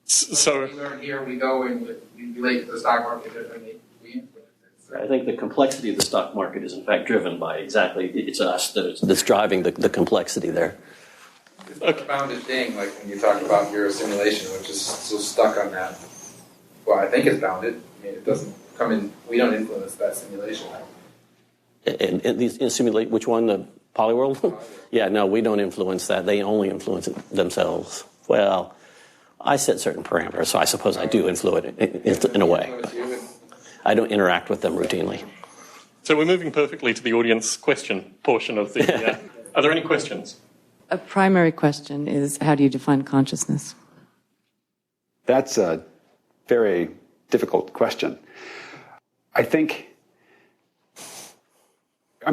So we learn here, we go and we relate to the stock market differently. We influence it. So I think the complexity of the stock market is in fact driven by exactly, it's us that's driving the complexity there. it's not a bounded thing, like when you talk about your simulation, which is so stuck on that. Well, I think it's bounded. I mean, it doesn't come in, we don't influence that simulation. In simulate, which one, the Polyworld? Yeah, no, we don't influence that. They only influence it themselves. Well, I set certain parameters, so I suppose I do influence it in a way. I don't interact with them routinely. So we're moving perfectly to the audience question portion of the... Are there any questions? A primary question is, how do you define consciousness? That's a very difficult question. I'm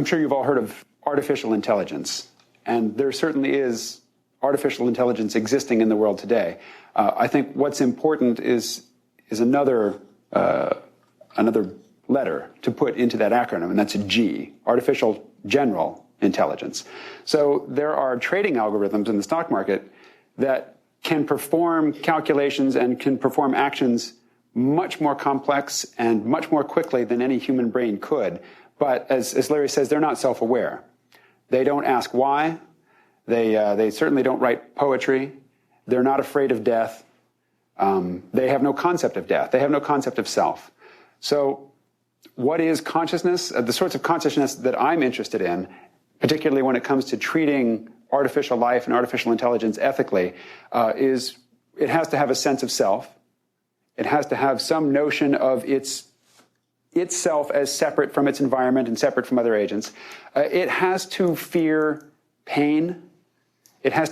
sure you've all heard of artificial intelligence, and there certainly is artificial intelligence existing in the world today. I think what's important is another letter to put into that acronym, and that's a G, artificial general intelligence. So there are trading algorithms in the stock market that can perform calculations and can perform actions much more complex and much more quickly than any human brain could. But as Larry says, they're not self-aware. They don't ask why. They certainly don't write poetry. They're not afraid of death. They have no concept of death. They have no concept of self. So what is consciousness? The sorts of consciousness that I'm interested in, particularly when it comes to treating artificial life and artificial intelligence ethically, is it has to have a sense of self. It has to have some notion of itself as separate from its environment and separate from other agents. It has to fear pain. It has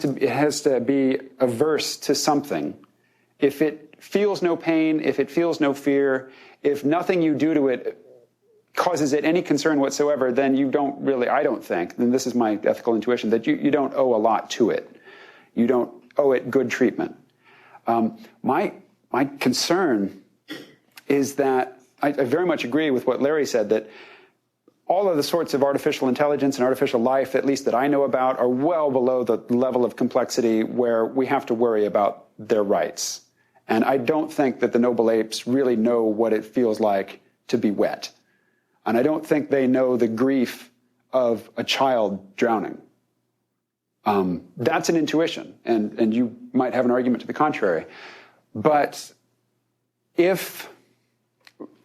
to be averse to something. If it feels no pain, if it feels no fear, if nothing you do to it causes it any concern whatsoever, then you don't really, I don't think, and this is my ethical intuition, that you don't owe a lot to it. You don't owe it good treatment. My concern is that I very much agree with what Larry said, that all of the sorts of artificial intelligence and artificial life, at least that I know about, are well below the level of complexity where we have to worry about their rights. And I don't think that the noble apes really know what it feels like to be wet. And I don't think they know the grief of a child drowning. That's an intuition, and you might have an argument to the contrary. But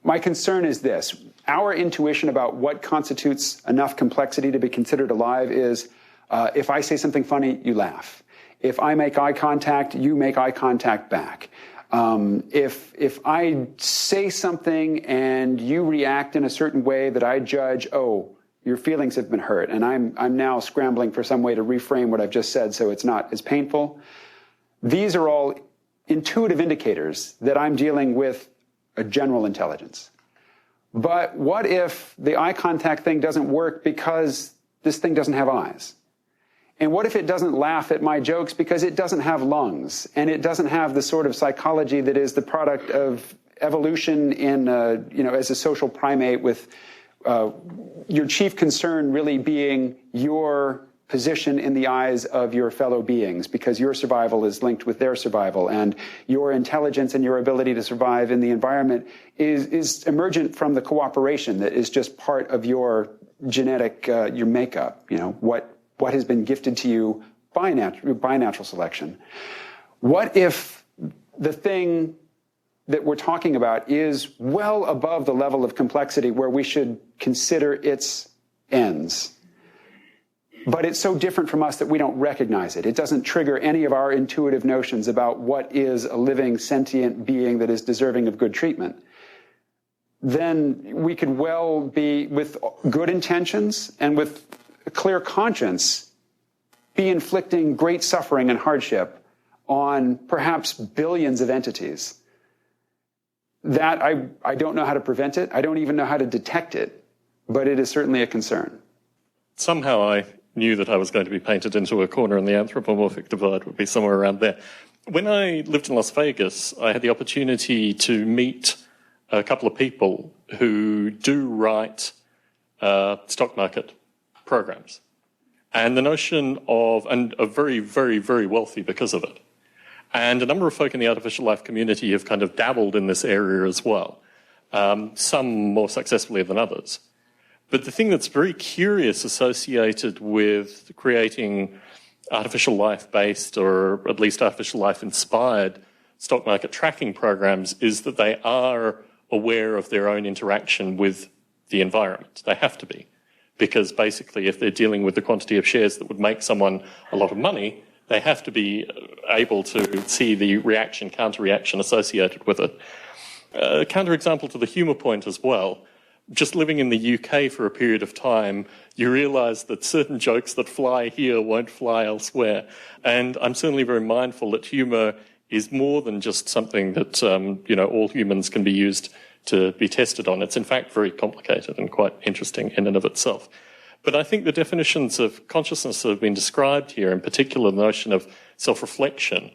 my concern is this. Our intuition about what constitutes enough complexity to be considered alive is, if I say something funny, you laugh. If I make eye contact, you make eye contact back. If I say something and you react in a certain way that I judge, oh, your feelings have been hurt, and I'm now scrambling for some way to reframe what I've just said so it's not as painful. These are all intuitive indicators that I'm dealing with a general intelligence. But what if the eye contact thing doesn't work because this thing doesn't have eyes? And what if it doesn't laugh at my jokes because it doesn't have lungs, and it doesn't have the sort of psychology that is the product of evolution in, as a social primate, with your chief concern really being your position in the eyes of your fellow beings, because your survival is linked with their survival, and your intelligence and your ability to survive in the environment is emergent from the cooperation that is just part of your genetic, your makeup, what has been gifted to you by natural selection. What if the thing that we're talking about is well above the level of complexity where we should consider its ends? But it's so different from us that we don't recognize it. It doesn't trigger any of our intuitive notions about what is a living, sentient being that is deserving of good treatment. Then we could well be, with good intentions and with a clear conscience, be inflicting great suffering and hardship on perhaps billions of entities. That I don't know how to prevent it. I don't even know how to detect it, but it is certainly a concern. Somehow I knew that I was going to be painted into a corner and the anthropomorphic divide would be somewhere around there. When I lived in Las Vegas, I had the opportunity to meet a couple of people who do write stock market programs. And the notion of, and are very, very, very wealthy because of it. And a number of folk in the artificial life community have kind of dabbled in this area as well, some more successfully than others. But the thing that's very curious associated with creating artificial life-based, or at least artificial life-inspired stock market tracking programs, is that they are aware of their own interaction with the environment. They have to be. Because basically, if they're dealing with the quantity of shares that would make someone a lot of money, they have to be able to see the reaction, counter-reaction associated with it. A counter-example to the humour point as well. Just living in the UK for a period of time, you realise that certain jokes that fly here won't fly elsewhere. And I'm certainly very mindful that humour is more than just something that, all humans can be used to be tested on. It's in fact very complicated and quite interesting in and of itself. But I think the definitions of consciousness that have been described here, in particular the notion of self-reflection,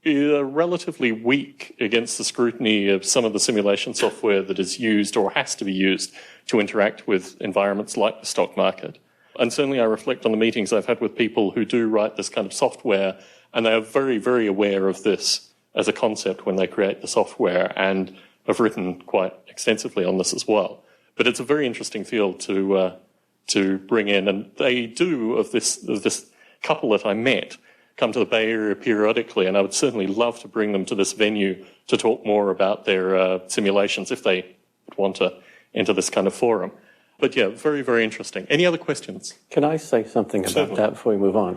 are relatively weak against the scrutiny of some of the simulation software that is used or has to be used to interact with environments like the stock market. And certainly I reflect on the meetings I've had with people who do write this kind of software, and they are very, very aware of this as a concept when they create the software, and have written quite extensively on this as well. But it's a very interesting field to bring in, and they do, of this couple that I met, come to the Bay Area periodically, and I would certainly love to bring them to this venue to talk more about their simulations if they want to enter this kind of forum. But yeah, very, very interesting. Any other questions? Can I say something about that before we move on?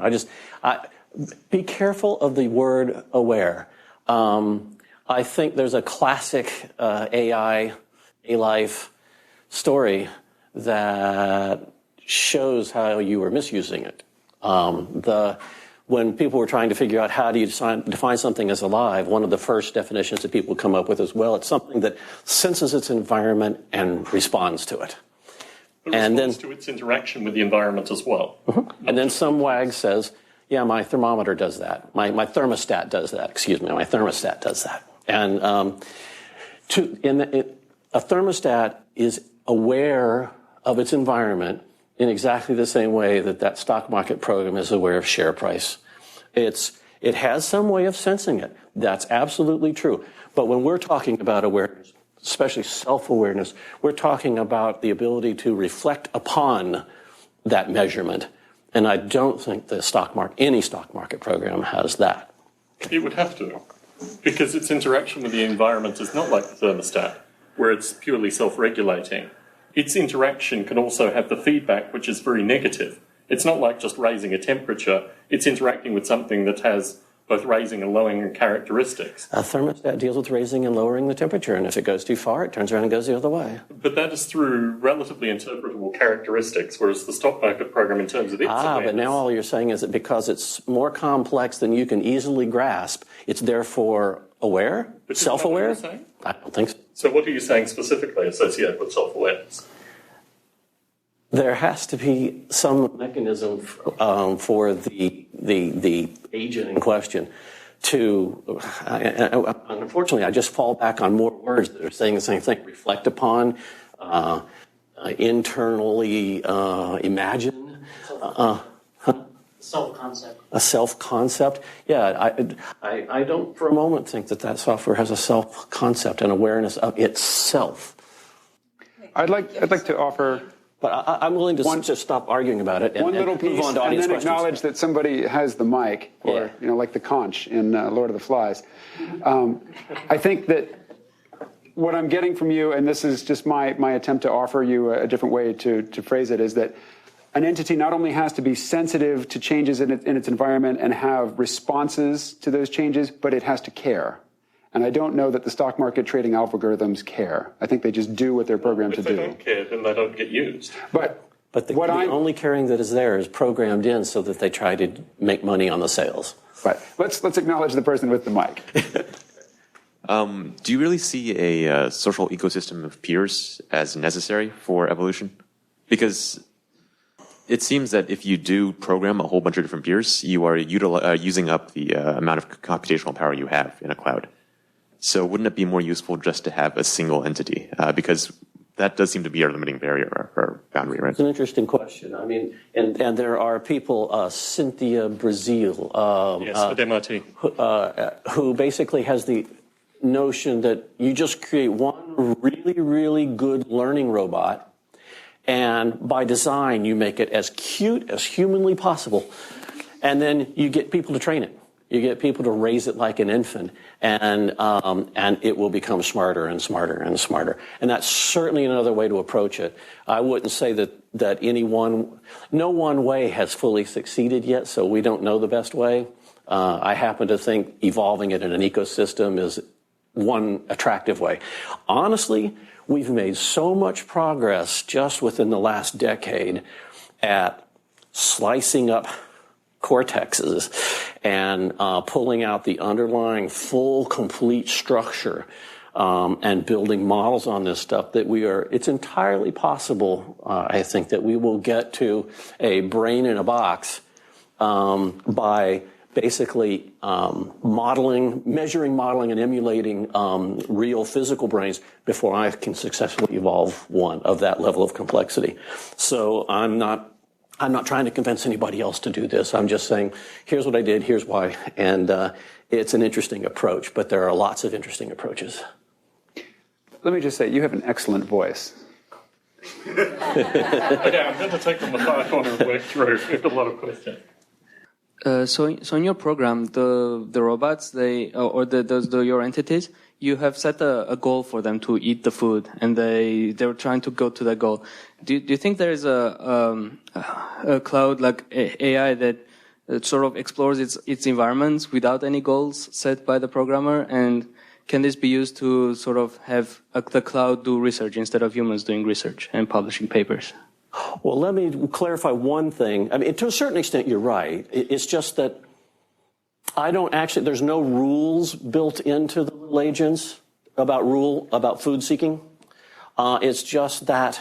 Be careful of the word aware. I think there's a classic AI, A-Life story that shows how you were misusing it. When people were trying to figure out how do you define something as alive, one of the first definitions that people come up with is, well, it's something that senses its environment and responds to it. And responds to its interaction with the environment as well. Mm-hmm. And then some wag says, yeah, my thermometer does that. My thermostat does that. My thermostat does that. And a thermostat is aware of its environment in exactly the same way that stock market program is aware of share price. It has some way of sensing it. That's absolutely true. But when we're talking about awareness, especially self-awareness, we're talking about the ability to reflect upon that measurement. And I don't think any stock market program has that. It would have to, because its interaction with the environment is not like the thermostat, where it's purely self-regulating. Its interaction can also have the feedback, which is very negative. It's not like just raising a temperature. It's interacting with something that has both raising and lowering characteristics. A thermostat deals with raising and lowering the temperature, and if it goes too far, it turns around and goes the other way. But that is through relatively interpretable characteristics, whereas the stock market program, in terms of its awareness... but now all you're saying is that because it's more complex than you can easily grasp, it's therefore aware? Self-aware? I don't think so. So what are you saying specifically associated with self-awareness? There has to be some mechanism for the agent in question to, unfortunately, I just fall back on more words that are saying the same thing. Reflect upon, internally imagine. Self-concept. A self-concept. Yeah, I don't for a moment think that software has a self-concept and awareness of itself. I'd like to offer... But I'm willing to just stop arguing about it and little piece, move on to audience and then questions. Acknowledge that somebody has the mic, or like the conch in Lord of the Flies. I think that what I'm getting from you, and this is just my attempt to offer you a different way to phrase it, is that an entity not only has to be sensitive to changes in its environment and have responses to those changes, but it has to care. And I don't know that the stock market trading algorithms care. I think they just do what they're programmed to do. If they don't care, then they don't get used. But the only caring that is there is programmed in so that they try to make money on the sales. Right. Let's acknowledge the person with the mic. Do you really see a social ecosystem of peers as necessary for evolution? Because it seems that if you do program a whole bunch of different beers, you are using up the amount of computational power you have in a cloud. So wouldn't it be more useful just to have a single entity? Because that does seem to be our limiting barrier or boundary, right? It's an interesting question. I mean, and there are people, Cynthia Brazil, Yes, at MIT. who basically has the notion that you just create one really, really good learning robot, and by design you make it as cute as humanly possible, and then you get people to train it. You get people to raise it like an infant, and it will become smarter and smarter and smarter. And that's certainly another way to approach it. I wouldn't say that no one way has fully succeeded yet, so we don't know the best way. I happen to think evolving it in an ecosystem is one attractive way. Honestly, we've made so much progress just within the last decade at slicing up cortexes and pulling out the underlying full, complete structure and building models on this stuff that it's entirely possible, I think, that we will get to a brain in a box by basically measuring, modeling, and emulating real physical brains before I can successfully evolve one of that level of complexity. So I'm not trying to convince anybody else to do this. I'm just saying, here's what I did, here's why. And it's an interesting approach, but there are lots of interesting approaches. Let me just say, you have an excellent voice. Okay, I'm going to take on the far corner and work through with a lot of questions. So in your program, the robots, your entities, you have set a goal for them to eat the food, and they're trying to go to that goal. Do you think there is a cloud like AI that sort of explores its environments without any goals set by the programmer? And can this be used to sort of have the cloud do research instead of humans doing research and publishing papers? Well, let me clarify one thing. I mean, to a certain extent, you're right. It's just that there's no rules built into the little agents about food seeking. It's just that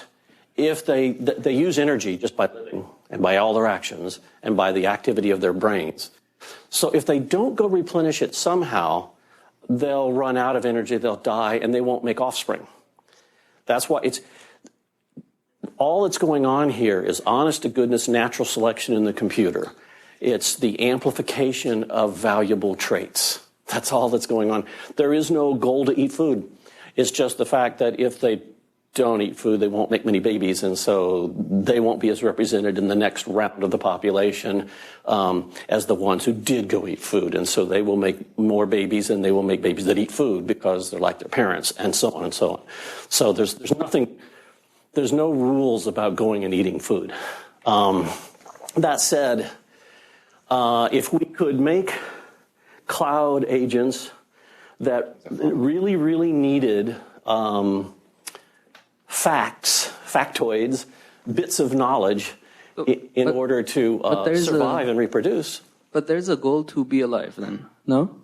if they use energy just by living and by all their actions and by the activity of their brains. So if they don't go replenish it somehow, they'll run out of energy, they'll die, and they won't make offspring. That's why all that's going on here is honest to goodness natural selection in the computer. It's the amplification of valuable traits. That's all that's going on. There is no goal to eat food. It's just the fact that if they don't eat food, they won't make many babies, and so they won't be as represented in the next round of the population as the ones who did go eat food. And so they will make more babies, and they will make babies that eat food because they're like their parents, and so on and so on. So there's no rules about going and eating food. That said, if we could make cloud agents that really, really needed factoids, bits of knowledge in order to survive and reproduce. But there's a goal to be alive then, no?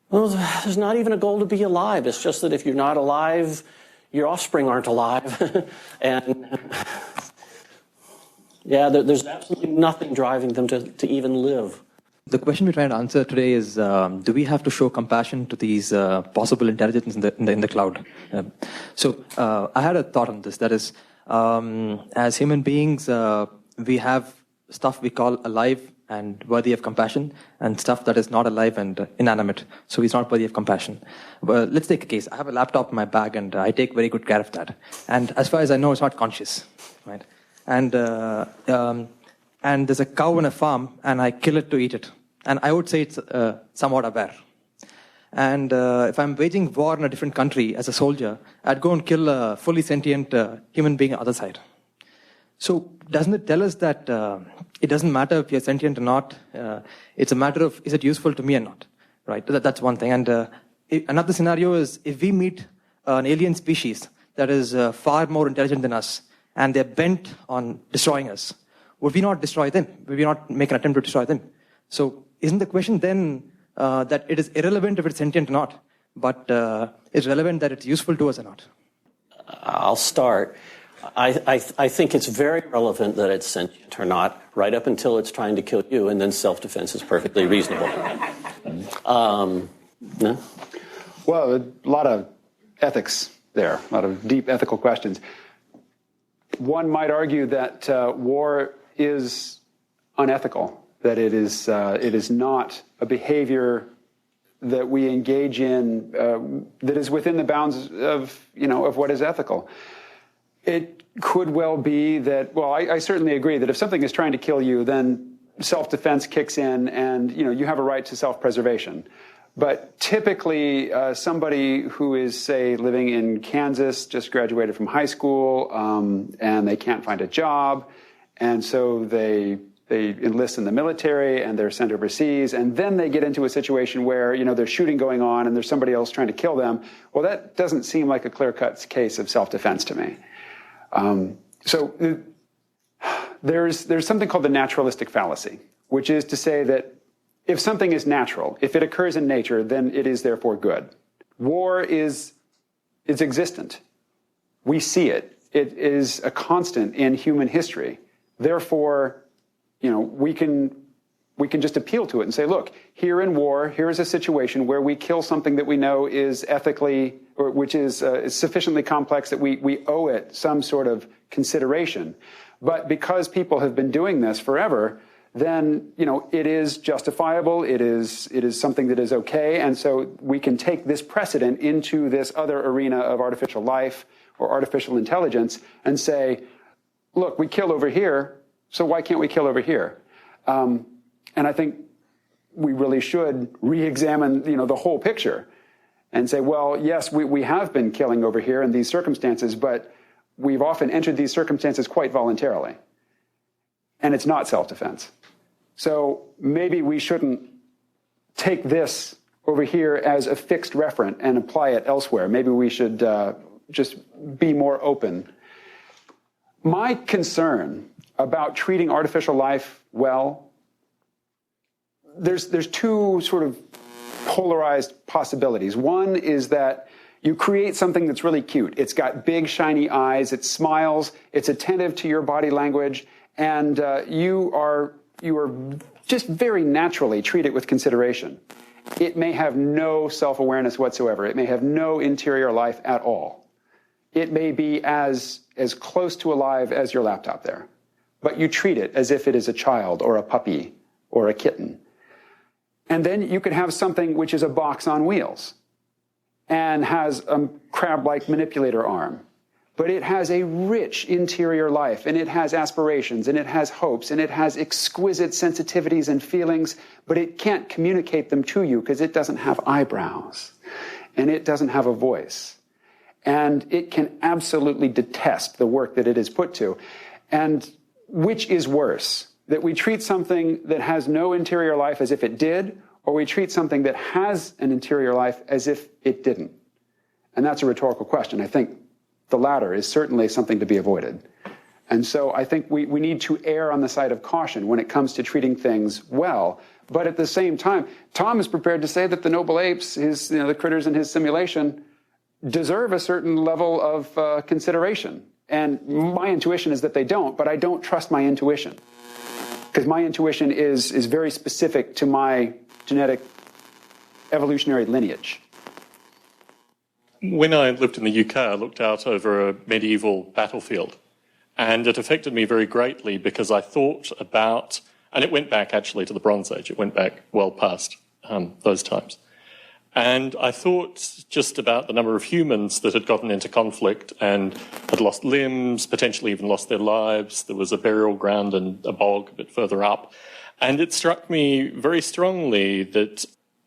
Well, there's not even a goal to be alive. It's just that if you're not alive, your offspring aren't alive. And yeah, there's absolutely nothing driving them to even live. The question we're trying to answer today is, do we have to show compassion to these possible intelligence in the cloud? So I had a thought on this. That is, as human beings, we have stuff we call alive and worthy of compassion, and stuff that is not alive and inanimate, so it's not worthy of compassion. Well, let's take a case. I have a laptop in my bag, and I take very good care of that. And as far as I know, it's not conscious, right? And there's a cow in a farm, and I kill it to eat it. And I would say it's somewhat aware. And if I'm waging war in a different country as a soldier, I'd go and kill a fully sentient human being on the other side. So doesn't it tell us that it doesn't matter if you're sentient or not? It's a matter of, is it useful to me or not? Right? That's one thing. And another scenario is if we meet an alien species that is far more intelligent than us, and they're bent on destroying us, would we not destroy them? Would we not make an attempt to destroy them? So isn't the question then that it is irrelevant if it's sentient or not, but it's relevant that it's useful to us or not? I'll start. I think it's very relevant that it's sentient or not, right up until it's trying to kill you, and then self-defense is perfectly reasonable. No? Well, a lot of ethics there, a lot of deep ethical questions. One might argue that war is unethical, that it is not a behavior that we engage in that is within the bounds of what is ethical. It could well be that, well, I certainly agree that if something is trying to kill you, then self-defense kicks in and, you have a right to self-preservation. But typically, somebody who is, say, living in Kansas, just graduated from high school, and they can't find a job, and so they enlist in the military and they're sent overseas, and then they get into a situation where, there's shooting going on and there's somebody else trying to kill them. Well, that doesn't seem like a clear-cut case of self-defense to me. So there's something called the naturalistic fallacy, which is to say that if something is natural, if it occurs in nature, then it is therefore good. War is existent. We see it. It is a constant in human history. Therefore, we can just appeal to it and say, look, here in war, here is a situation where we kill something that we know is ethically, or which is sufficiently complex that we owe it some sort of consideration. But because people have been doing this forever, then, it is justifiable, it is something that is okay, and so we can take this precedent into this other arena of artificial life or artificial intelligence and say, look, we kill over here, so why can't we kill over here? And I think we really should re-examine, the whole picture and say, well, yes, we have been killing over here in these circumstances, but we've often entered these circumstances quite voluntarily. And it's not self-defense. So maybe we shouldn't take this over here as a fixed referent and apply it elsewhere. Maybe we should just be more open. My concern about treating artificial life well, there's two sort of polarized possibilities. One is that you create something that's really cute. It's got big, shiny eyes. It smiles. It's attentive to your body language. And you are just very naturally treat it with consideration. It may have no self-awareness whatsoever. It may have no interior life at all. It may be as close to alive as your laptop there. But you treat it as if it is a child or a puppy or a kitten. And then you could have something which is a box on wheels and has a crab-like manipulator arm. But it has a rich interior life, and it has aspirations, and it has hopes, and it has exquisite sensitivities and feelings, but it can't communicate them to you because it doesn't have eyebrows, and it doesn't have a voice. And it can absolutely detest the work that it is put to. And which is worse, that we treat something that has no interior life as if it did, or we treat something that has an interior life as if it didn't? And that's a rhetorical question. I think the latter is certainly something to be avoided. And so I think we need to err on the side of caution when it comes to treating things well. But at the same time, Tom is prepared to say that the noble apes, the critters in his simulation, deserve a certain level of consideration. And my intuition is that they don't, but I don't trust my intuition. Because my intuition is very specific to my genetic evolutionary lineage. When I lived in the UK, I looked out over a medieval battlefield, and it affected me very greatly because I thought about, and it went back actually to the Bronze Age, it went back well past those times. And I thought just about the number of humans that had gotten into conflict and had lost limbs, potentially even lost their lives. There was a burial ground and a bog a bit further up. And it struck me very strongly that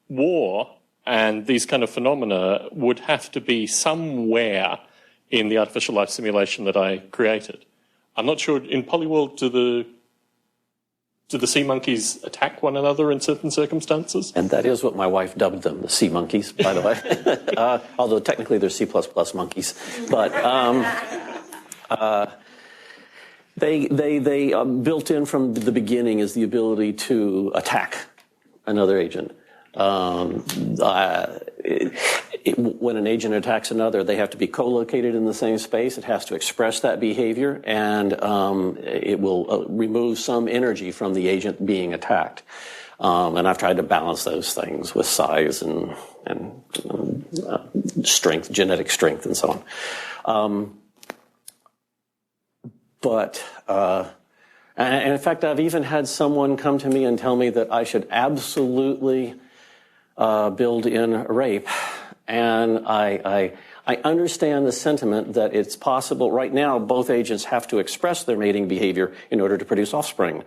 war and these kind of phenomena would have to be somewhere in the artificial life simulation that I created. I'm not sure, in Polyworld, do the sea monkeys attack one another in certain circumstances? And that is what my wife dubbed them, the sea monkeys, by the way. Although technically they're C++ monkeys. But they built in from the beginning is the ability to attack another agent. when an agent attacks another, they have to be co-located in the same space. It has to express that behavior, and it will remove some energy from the agent being attacked. And I've tried to balance those things with size and strength, genetic strength, and so on. And in fact, I've even had someone come to me and tell me that I should absolutely build in rape. And I understand the sentiment that it's possible. Right now, both agents have to express their mating behavior in order to produce offspring.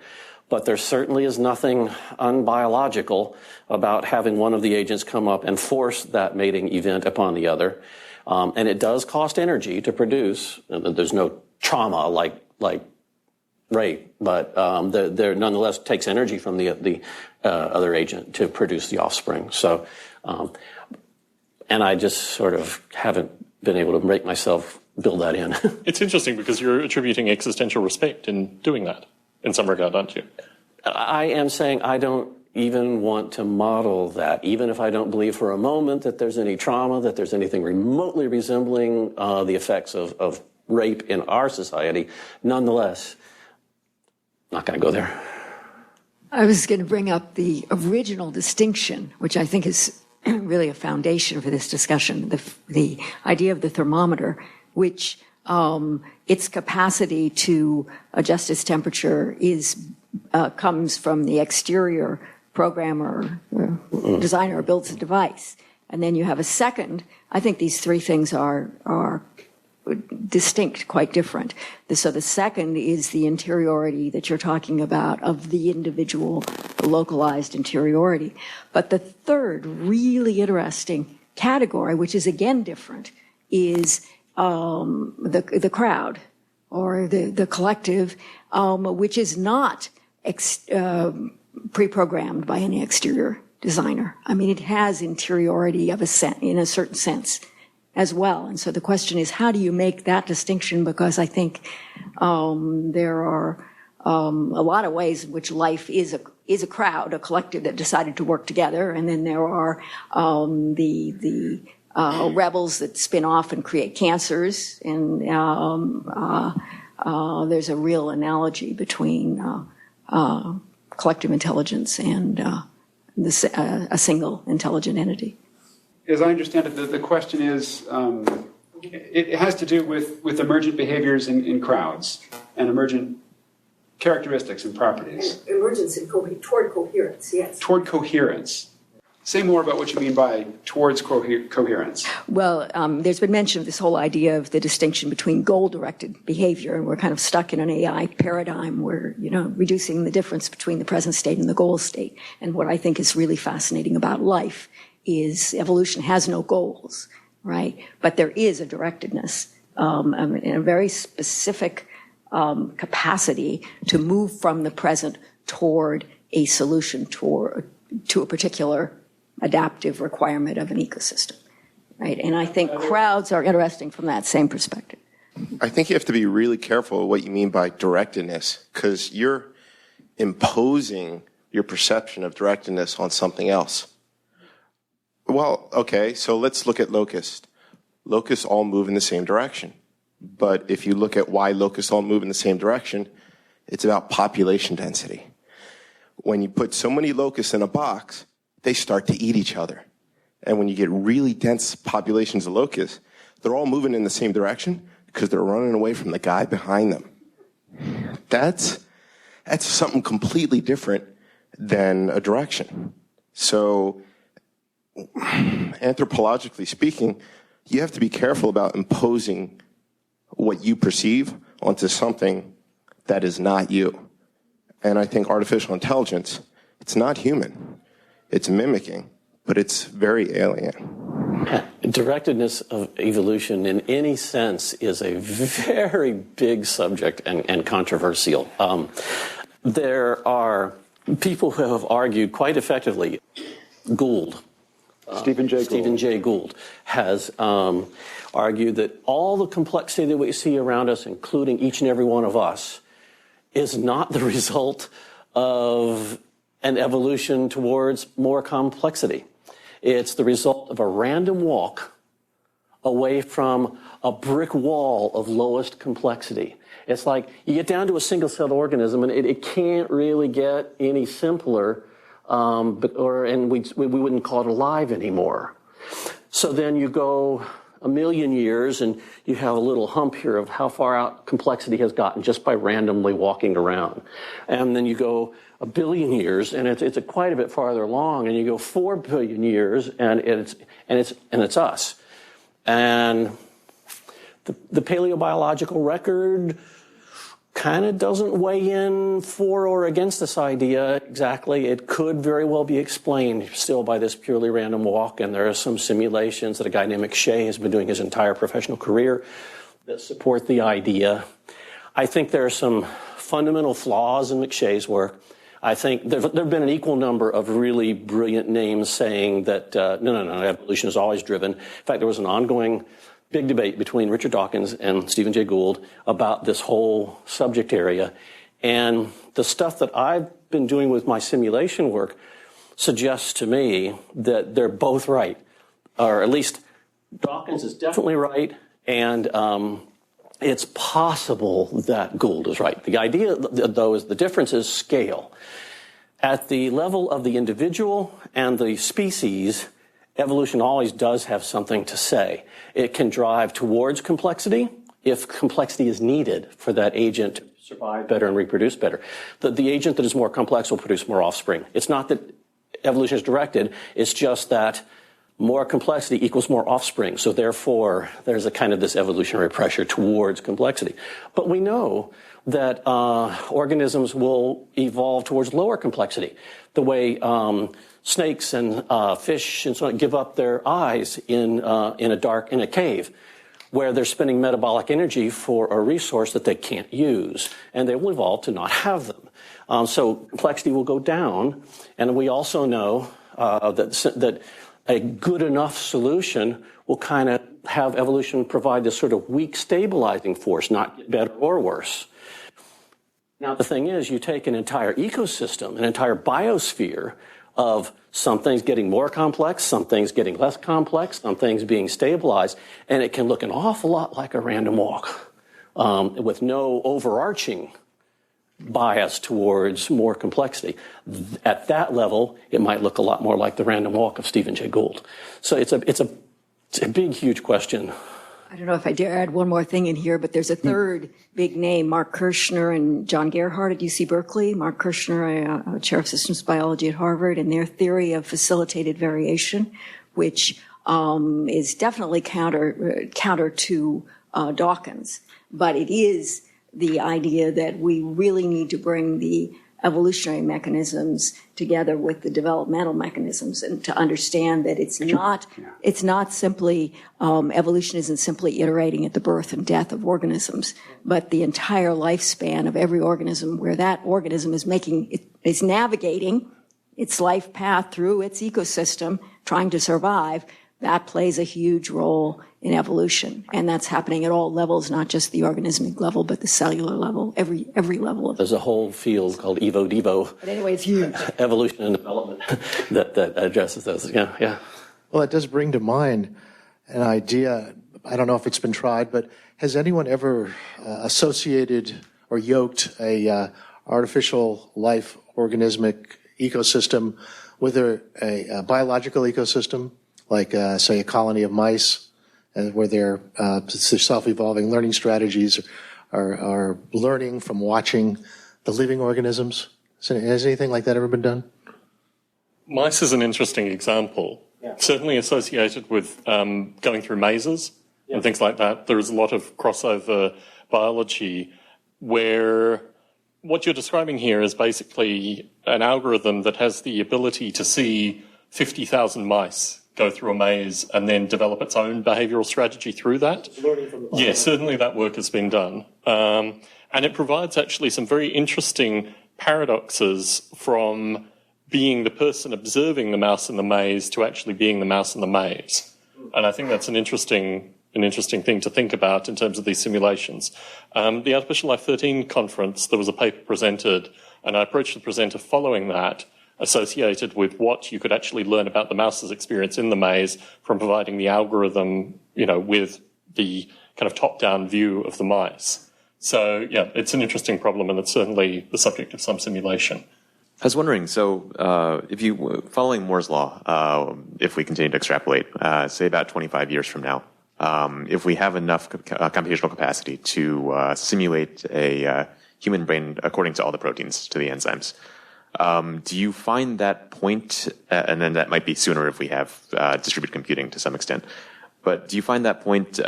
But there certainly is nothing unbiological about having one of the agents come up and force that mating event upon the other. And it does cost energy to produce. There's no trauma like rape, but there nonetheless takes energy from the other agent to produce the offspring. So, and I just sort of haven't been able to make myself build that in. It's interesting because you're attributing existential respect in doing that, in some regard, aren't you? I am saying I don't even want to model that, even if I don't believe for a moment that there's any trauma, that there's anything remotely resembling the effects of rape in our society. Nonetheless, not going to go there. I was going to bring up the original distinction, which I think is really a foundation for this discussion, the idea of the thermometer, which its capacity to adjust its temperature comes from the exterior programmer, designer, builds a device. And then you have a second. I think these three things are distinct, quite different. So the second is the interiority that you're talking about of the individual, the localized interiority. But the third really interesting category, which is again different, is the crowd or the collective, which is not pre-programmed by any exterior designer. I mean, it has interiority in a certain sense as well. And so the question is, how do you make that distinction? Because I think there are a lot of ways in which life is a crowd, a collective that decided to work together, and then there are the rebels that spin off and create cancers, and there's a real analogy between collective intelligence and a single intelligent entity. As I understand it, the question is, it has to do with emergent behaviors in crowds and emergent characteristics and properties. Emergence toward coherence, yes. Toward coherence. Say more about what you mean by towards coherence. Well, there's been mention of this whole idea of the distinction between goal-directed behavior, and we're kind of stuck in an AI paradigm where, reducing the difference between the present state and the goal state. And what I think is really fascinating about life is evolution has no goals, right? But there is a directedness, and a very specific capacity to move from the present toward a solution to a particular adaptive requirement of an ecosystem, right? And I think crowds are interesting from that same perspective. I think you have to be really careful of what you mean by directedness, because you're imposing your perception of directedness on something else. Well, okay, so let's look at locusts. Locusts all move in the same direction. But if you look at why locusts all move in the same direction, it's about population density. When you put so many locusts in a box, they start to eat each other. And when you get really dense populations of locusts, they're all moving in the same direction because they're running away from the guy behind them. That's something completely different than a direction. So, anthropologically speaking, you have to be careful about imposing what you perceive onto something that is not you. And I think artificial intelligence, it's not human. It's mimicking, but it's very alien. Directedness of evolution in any sense is a very big subject and controversial. There are people who have argued quite effectively. Gould. Stephen Jay Gould has argued that all the complexity that we see around us, including each and every one of us, is not the result of an evolution towards more complexity. It's the result of a random walk away from a brick wall of lowest complexity. It's like you get down to a single-celled organism, and it can't really get any simpler, and we wouldn't call it alive anymore. So then you go a million years, and you have a little hump here of how far out complexity has gotten just by randomly walking around. And then you go a billion years, and it's quite a bit farther along, and you go 4 billion years, and it's us. And the paleobiological record kind of doesn't weigh in for or against this idea exactly. It could very well be explained still by this purely random walk, and there are some simulations that a guy named McShay has been doing his entire professional career that support the idea. I think there are some fundamental flaws in McShay's work. I think there have been an equal number of really brilliant names saying that, no, evolution is always driven. In fact, there was an ongoing big debate between Richard Dawkins and Stephen Jay Gould about this whole subject area. And the stuff that I've been doing with my simulation work suggests to me that they're both right. Or at least Dawkins is definitely right, and it's possible that Gould is right. The idea, though, is the difference is scale. At the level of the individual and the species, evolution always does have something to say. It can drive towards complexity if complexity is needed for that agent to survive better and reproduce better. The agent that is more complex will produce more offspring. It's not that evolution is directed, it's just that more complexity equals more offspring. So therefore, there's a kind of this evolutionary pressure towards complexity. But we know that organisms will evolve towards lower complexity. The way snakes and fish and so on give up their eyes in a cave, where they're spending metabolic energy for a resource that they can't use, and they will evolve to not have them. So complexity will go down, and we also know that a good enough solution will kind of have evolution provide this sort of weak stabilizing force, not get better or worse. Now, the thing is, you take an entire ecosystem, an entire biosphere of some things getting more complex, some things getting less complex, some things being stabilized, and it can look an awful lot like a random walk with no overarching bias towards more complexity. At that level, it might look a lot more like the random walk of Stephen Jay Gould. So it's a big, huge question. I don't know if I dare add one more thing in here, but there's a third big name, Mark Kirshner and John Gerhardt at UC Berkeley. Mark Kirshner, a chair of systems biology at Harvard, and their theory of facilitated variation, which is definitely counter to Dawkins. But it is the idea that we really need to bring the evolutionary mechanisms together with the developmental mechanisms, and to understand that it's not simply, evolution isn't simply iterating at the birth and death of organisms, but the entire lifespan of every organism, where that organism is navigating its life path through its ecosystem, trying to survive. That plays a huge role in evolution, and that's happening at all levels, not just the organismic level, but the cellular level, every level of it. There's a whole field called Evo-Devo. But anyway, it's huge. Evolution and development that addresses those. Yeah. Well, it does bring to mind an idea. I don't know if it's been tried, but has anyone ever associated or yoked a artificial life organismic ecosystem with a biological ecosystem? Like, say, a colony of mice, where their self-evolving learning strategies are learning from watching the living organisms. So has anything like that ever been done? Mice is an interesting example. Yeah. Certainly associated with going through mazes and things like that. There is a lot of crossover biology where what you're describing here is basically an algorithm that has the ability to see 50,000 mice go through a maze and then develop its own behavioral strategy through that. Yeah, certainly that work has been done. And it provides actually some very interesting paradoxes from being the person observing the mouse in the maze to actually being the mouse in the maze. And I think that's an interesting thing to think about in terms of these simulations. The Artificial Life 13 conference, there was a paper presented, and I approached the presenter following that associated with what you could actually learn about the mouse's experience in the maze from providing the algorithm, with the kind of top-down view of the mice. So, yeah, it's an interesting problem, and it's certainly the subject of some simulation. I was wondering, so if you, following Moore's law, if we continue to extrapolate, say about 25 years from now, if we have enough computational capacity to simulate a human brain according to all the proteins, to the enzymes, do you find that point, and then that might be sooner if we have distributed computing to some extent, but do you find that point,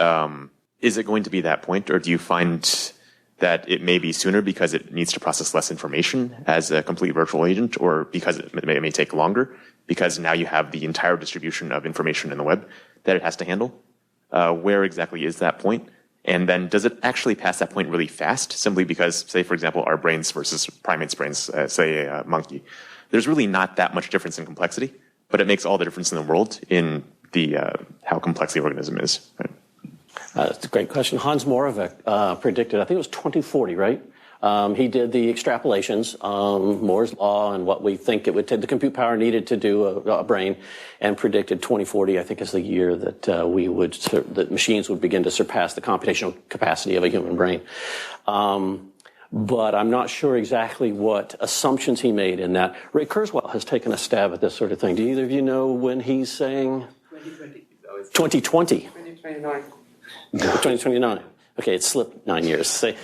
is it going to be that point, or do you find that it may be sooner because it needs to process less information as a complete virtual agent, or because it may take longer because now you have the entire distribution of information in the web that it has to handle? Where exactly is that point? And then does it actually pass that point really fast simply because, say, for example, our brains versus primates' brains, say a monkey, there's really not that much difference in complexity, but it makes all the difference in the world in the how complex the organism is. Right? That's a great question. Hans Moravec predicted, I think it was 2040, right? He did the extrapolations, Moore's law, and what we think it would take, the compute power needed to do a brain, and predicted 2040, I think, is the year that that machines would begin to surpass the computational capacity of a human brain. But I'm not sure exactly what assumptions he made in that. Ray Kurzweil has taken a stab at this sort of thing. Do either of you know when he's saying? 2020. 2029. 2029. Okay, it slipped 9 years. Say,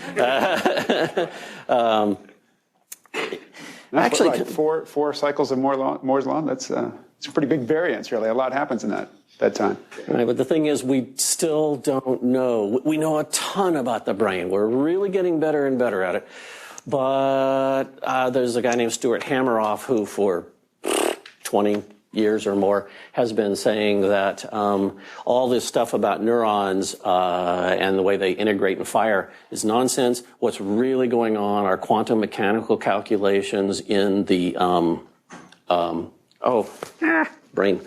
actually, like four cycles of Moore's law. That's it's a pretty big variance, really. A lot happens in that time. Right, but the thing is, we still don't know. We know a ton about the brain. We're really getting better and better at it. But there's a guy named Stuart Hameroff who, for 20 years or more, has been saying that all this stuff about neurons and the way they integrate and fire is nonsense. What's really going on are quantum mechanical calculations in the brain.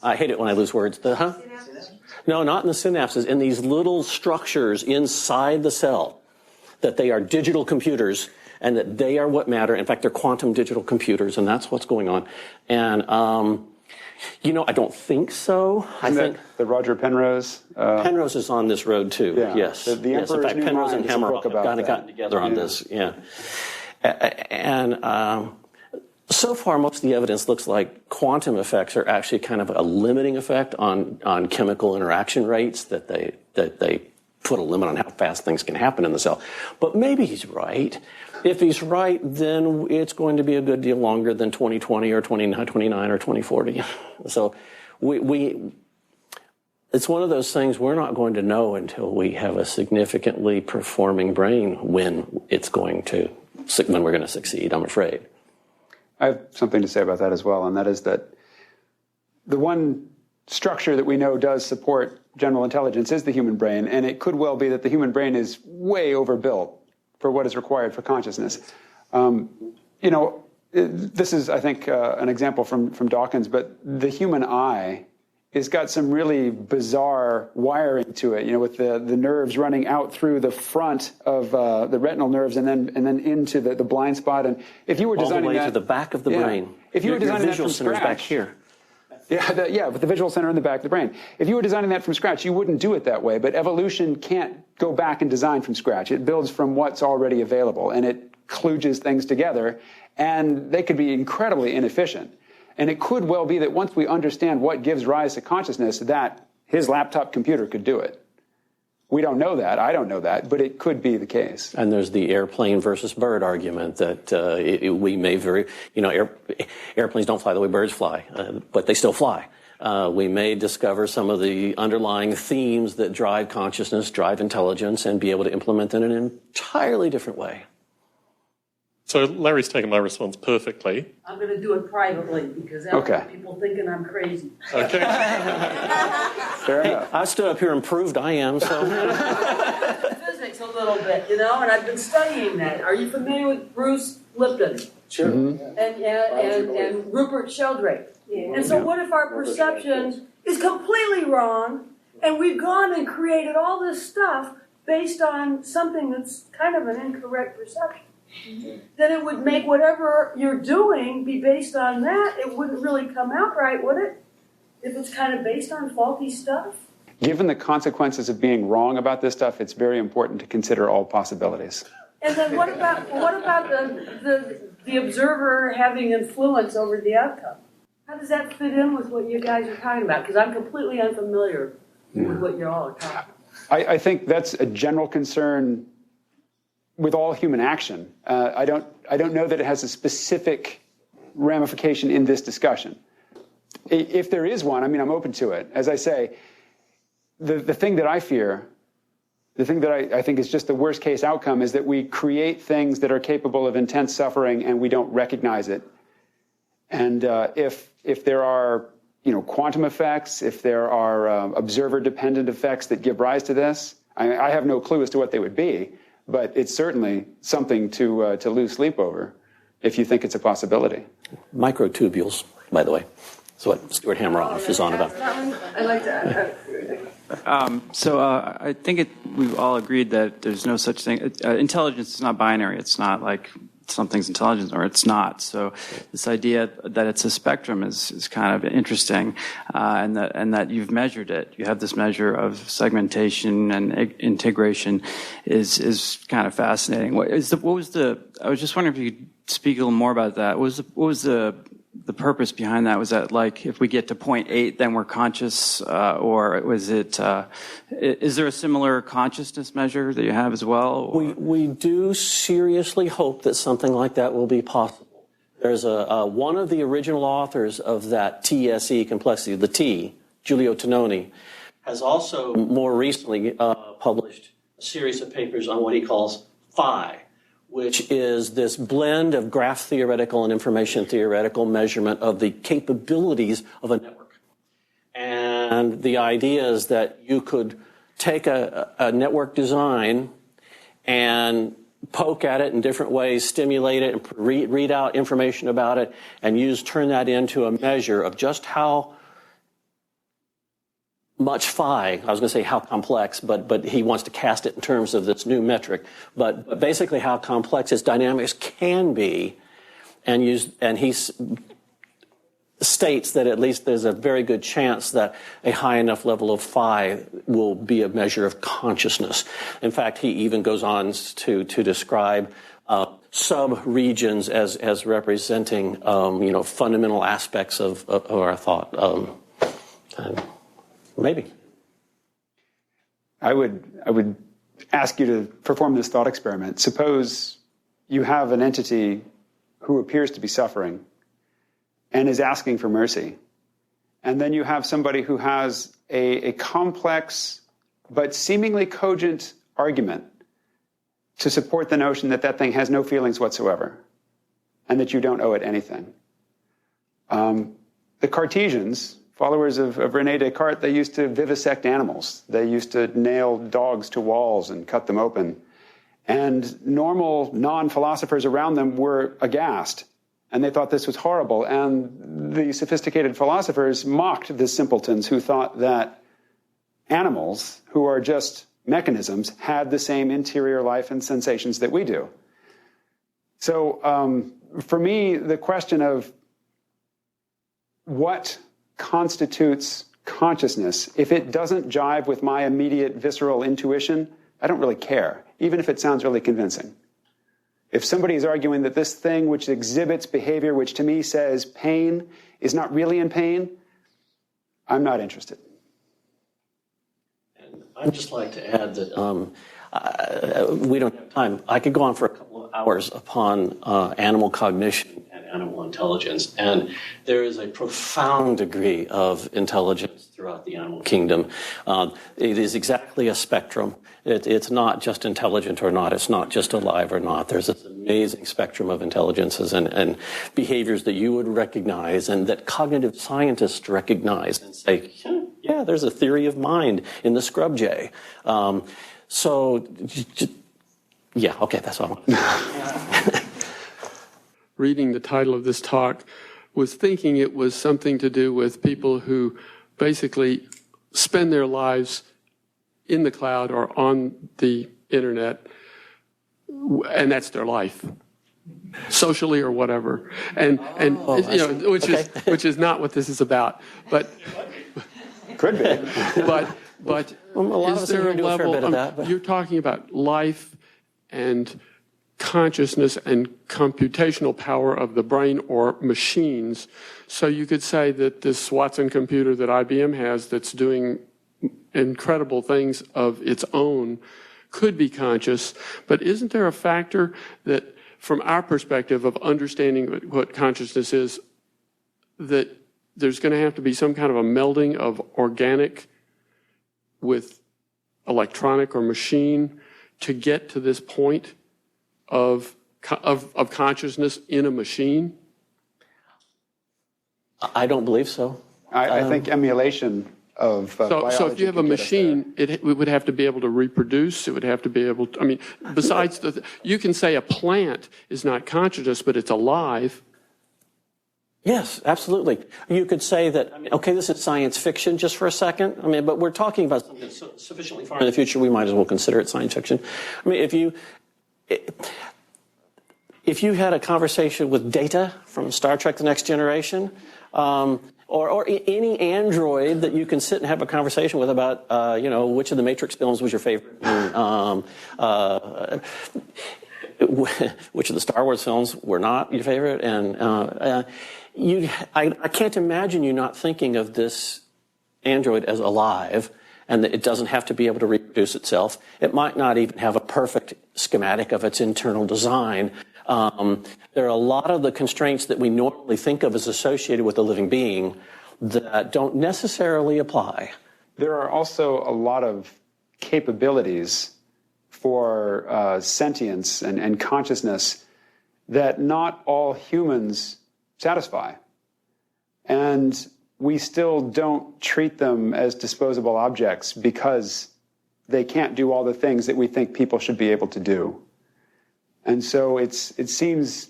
I hate it when I lose words. No, not in the synapses. In these little structures inside the cell, that they are digital computers and that they are what matter. In fact, they're quantum digital computers, and that's what's going on. And I don't think so. I think the Roger Penrose. Penrose is on this road too. Yeah. Yes. The yes. In fact, Penrose and Hameroff have kind of gotten together on this. Yeah. And so far, most of the evidence looks like quantum effects are actually kind of a limiting effect on chemical interaction rates, that they put a limit on how fast things can happen in the cell. But maybe he's right. If he's right, then it's going to be a good deal longer than 2020 or 2029 or 2040. So it's one of those things we're not going to know until we have a significantly performing brain when we're going to succeed, I'm afraid. I have something to say about that as well, and that is that the one structure that we know does support general intelligence is the human brain, and it could well be that the human brain is way overbuilt for what is required for consciousness. This is, I think, an example from Dawkins, but the human eye has got some really bizarre wiring to it, with the nerves running out through the front of the retinal nerves and then into the blind spot. And if you were designing all the way that to the back of the brain, if you were designing that from center's scratch, back here. With the visual center in the back of the brain. If you were designing that from scratch, you wouldn't do it that way. But evolution can't go back and design from scratch. It builds from what's already available, and it kludges things together, and they could be incredibly inefficient. And it could well be that once we understand what gives rise to consciousness, that his laptop computer could do it. We don't know that. I don't know that, but it could be the case. And there's the airplane versus bird argument that we may airplanes don't fly the way birds fly, but they still fly. We may discover some of the underlying themes that drive consciousness, drive intelligence, and be able to implement it in an entirely different way. So Larry's taken my response perfectly. I'm going to do it privately because I don't want people thinking I'm crazy. Okay. Fair enough. I stood up here and proved I am. So physics a little bit, and I've been studying that. Are you familiar with Bruce Lipton? Sure. Mm-hmm. And Rupert Sheldrake. Yeah. And so what if our perception is completely wrong, and we've gone and created all this stuff based on something that's kind of an incorrect perception? then it would make whatever you're doing be based on that. It wouldn't really come out right, would it? If it's kind of based on faulty stuff? Given the consequences of being wrong about this stuff, it's very important to consider all possibilities. And then what about the observer having influence over the outcome? How does that fit in with what you guys are talking about? Because I'm completely unfamiliar with what you all are talking about. I think that's a general concern with all human action. I don't know that it has a specific ramification in this discussion. If there is one, I mean, I'm open to it. As I say, the thing that I fear, the thing that I think is just the worst case outcome is that we create things that are capable of intense suffering and we don't recognize it. And if there are quantum effects, if there are observer-dependent effects that give rise to this, I have no clue as to what they would be, but it's certainly something to lose sleep over if you think it's a possibility. Microtubules, by the way. That's what Stuart Hammeroff is on about. I'd like to... I think we've all agreed that there's no such thing. Intelligence is not binary. It's not like something's intelligence or it's not. So this idea that it's a spectrum is kind of interesting, and that you've measured it. You have this measure of segmentation and integration is kind of fascinating. I was just wondering if you could speak a little more about that. What was the purpose behind that? Was that like if we get to 0.8 then we're conscious, or was it is there a similar consciousness measure that you have as well? We do seriously hope that something like that will be possible. There's one of the original authors of that TSE complexity, the T, Giulio Tononi, has also more recently published a series of papers on what he calls phi, which is this blend of graph theoretical and information theoretical measurement of the capabilities of a network. And the idea is that you could take a network design and poke at it in different ways, stimulate it, and read out information about it, and turn that into a measure of just how much phi, I was going to say how complex, but he wants to cast it in terms of this new metric, but basically how complex its dynamics can be, and he states that at least there's a very good chance that a high enough level of phi will be a measure of consciousness. In fact, he even goes on to describe sub-regions as representing fundamental aspects of our thought. Maybe. I would ask you to perform this thought experiment. Suppose you have an entity who appears to be suffering and is asking for mercy. And then you have somebody who has a complex but seemingly cogent argument to support the notion that that thing has no feelings whatsoever and that you don't owe it anything. The Cartesians, followers of René Descartes, they used to vivisect animals. They used to nail dogs to walls and cut them open. And normal non-philosophers around them were aghast, and they thought this was horrible. And the sophisticated philosophers mocked the simpletons who thought that animals, who are just mechanisms, had the same interior life and sensations that we do. So for me, the question of what constitutes consciousness, if it doesn't jive with my immediate visceral intuition, I don't really care, even if it sounds really convincing. If somebody is arguing that this thing which exhibits behavior which to me says pain is not really in pain, I'm not interested. And I'd just like to add that we don't have time. I could go on for a couple of hours upon animal cognition and animal intelligence, and there is a profound degree of intelligence throughout the animal kingdom. It is exactly a spectrum. It's not just intelligent or not. It's not just alive or not. There's this amazing spectrum of intelligences and behaviors that you would recognize and that cognitive scientists recognize and say, yeah, there's a theory of mind in the scrub jay. Yeah, okay, that's all I want to say. Reading the title of this talk was thinking it was something to do with people who basically spend their lives in the cloud or on the internet and that's their life, socially or whatever, and which is not what this is about, but could be, but a lot of is us there here a do a fair level? bit of that, but- You're talking about life and consciousness and computational power of the brain or machines. So you could say that this Watson computer that IBM has that's doing incredible things of its own could be conscious, but isn't there a factor that from our perspective of understanding what consciousness is, that there's going to have to be some kind of a melding of organic with electronic or machine to get to this point of consciousness in a machine? I don't believe so. I think emulation of biology. So if you have a machine, it would have to be able to reproduce. It would have to be able to, I mean, besides you can say a plant is not conscious, but it's alive. Yes, absolutely. You could say that, okay, this is science fiction just for a second. But we're talking about something that's sufficiently far in the future, we might as well consider it science fiction. If you had a conversation with Data from Star Trek The Next Generation, or any android that you can sit and have a conversation with about, which of the Matrix films was your favorite, which of the Star Wars films were not your favorite, and I can't imagine you not thinking of this android as alive, and that it doesn't have to be able to reproduce itself. It might not even have a perfect schematic of its internal design. There are a lot of the constraints that we normally think of as associated with a living being that don't necessarily apply. There are also a lot of capabilities for sentience and consciousness that not all humans satisfy. And we still don't treat them as disposable objects because they can't do all the things that we think people should be able to do. And so it seems,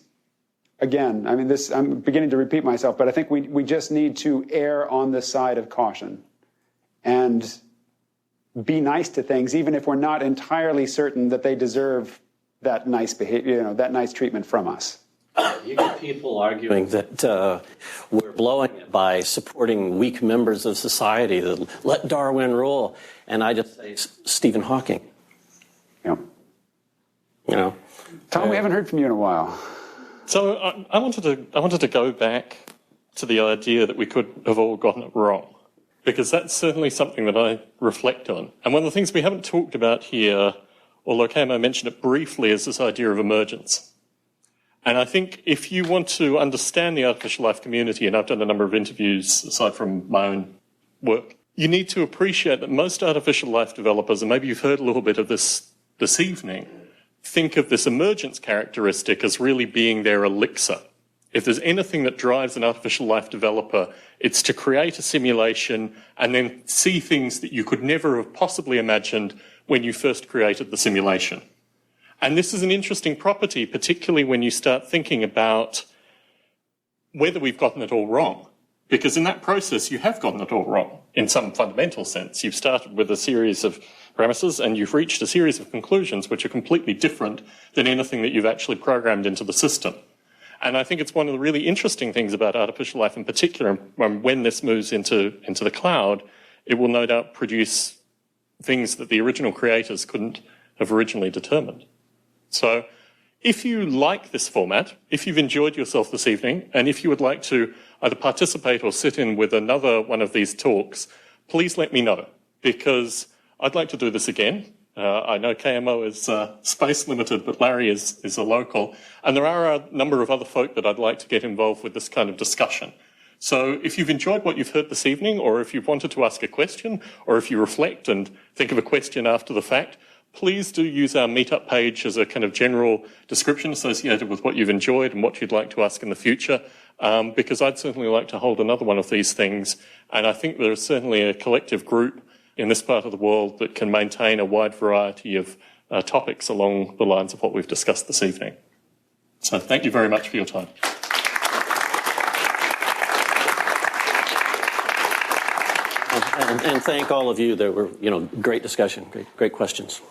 again, I'm beginning to repeat myself, but I think we just need to err on the side of caution and be nice to things, even if we're not entirely certain that they deserve that nice behavior, that nice treatment from us. You get people arguing that we're blowing it by supporting weak members of society, that let Darwin rule. And I just say Stephen Hawking. Yeah. Tom, we haven't heard from you in a while. So I wanted to go back to the idea that we could have all gotten it wrong, because that's certainly something that I reflect on. And one of the things we haven't talked about here, although KMO mentioned it briefly, is this idea of emergence. And I think if you want to understand the artificial life community, and I've done a number of interviews aside from my own work, you need to appreciate that most artificial life developers, and maybe you've heard a little bit of this evening, think of this emergence characteristic as really being their elixir. If there's anything that drives an artificial life developer, it's to create a simulation and then see things that you could never have possibly imagined when you first created the simulation. And this is an interesting property, particularly when you start thinking about whether we've gotten it all wrong. Because in that process, you have gotten it all wrong in some fundamental sense. You've started with a series of premises and you've reached a series of conclusions which are completely different than anything that you've actually programmed into the system. And I think it's one of the really interesting things about artificial life in particular, when this moves into the cloud, it will no doubt produce things that the original creators couldn't have originally determined. So if you like this format, if you've enjoyed yourself this evening, and if you would like to either participate or sit in with another one of these talks, please let me know, because I'd like to do this again. I know KMO is space limited, but Larry is a local. And there are a number of other folk that I'd like to get involved with this kind of discussion. So if you've enjoyed what you've heard this evening, or if you've wanted to ask a question, or if you reflect and think of a question after the fact, please do use our meetup page as a kind of general description associated with what you've enjoyed and what you'd like to ask in the future, because I'd certainly like to hold another one of these things. And I think there's certainly a collective group in this part of the world that can maintain a wide variety of topics along the lines of what we've discussed this evening. So thank you very much for your time. And thank all of you. There were, great discussion, great questions.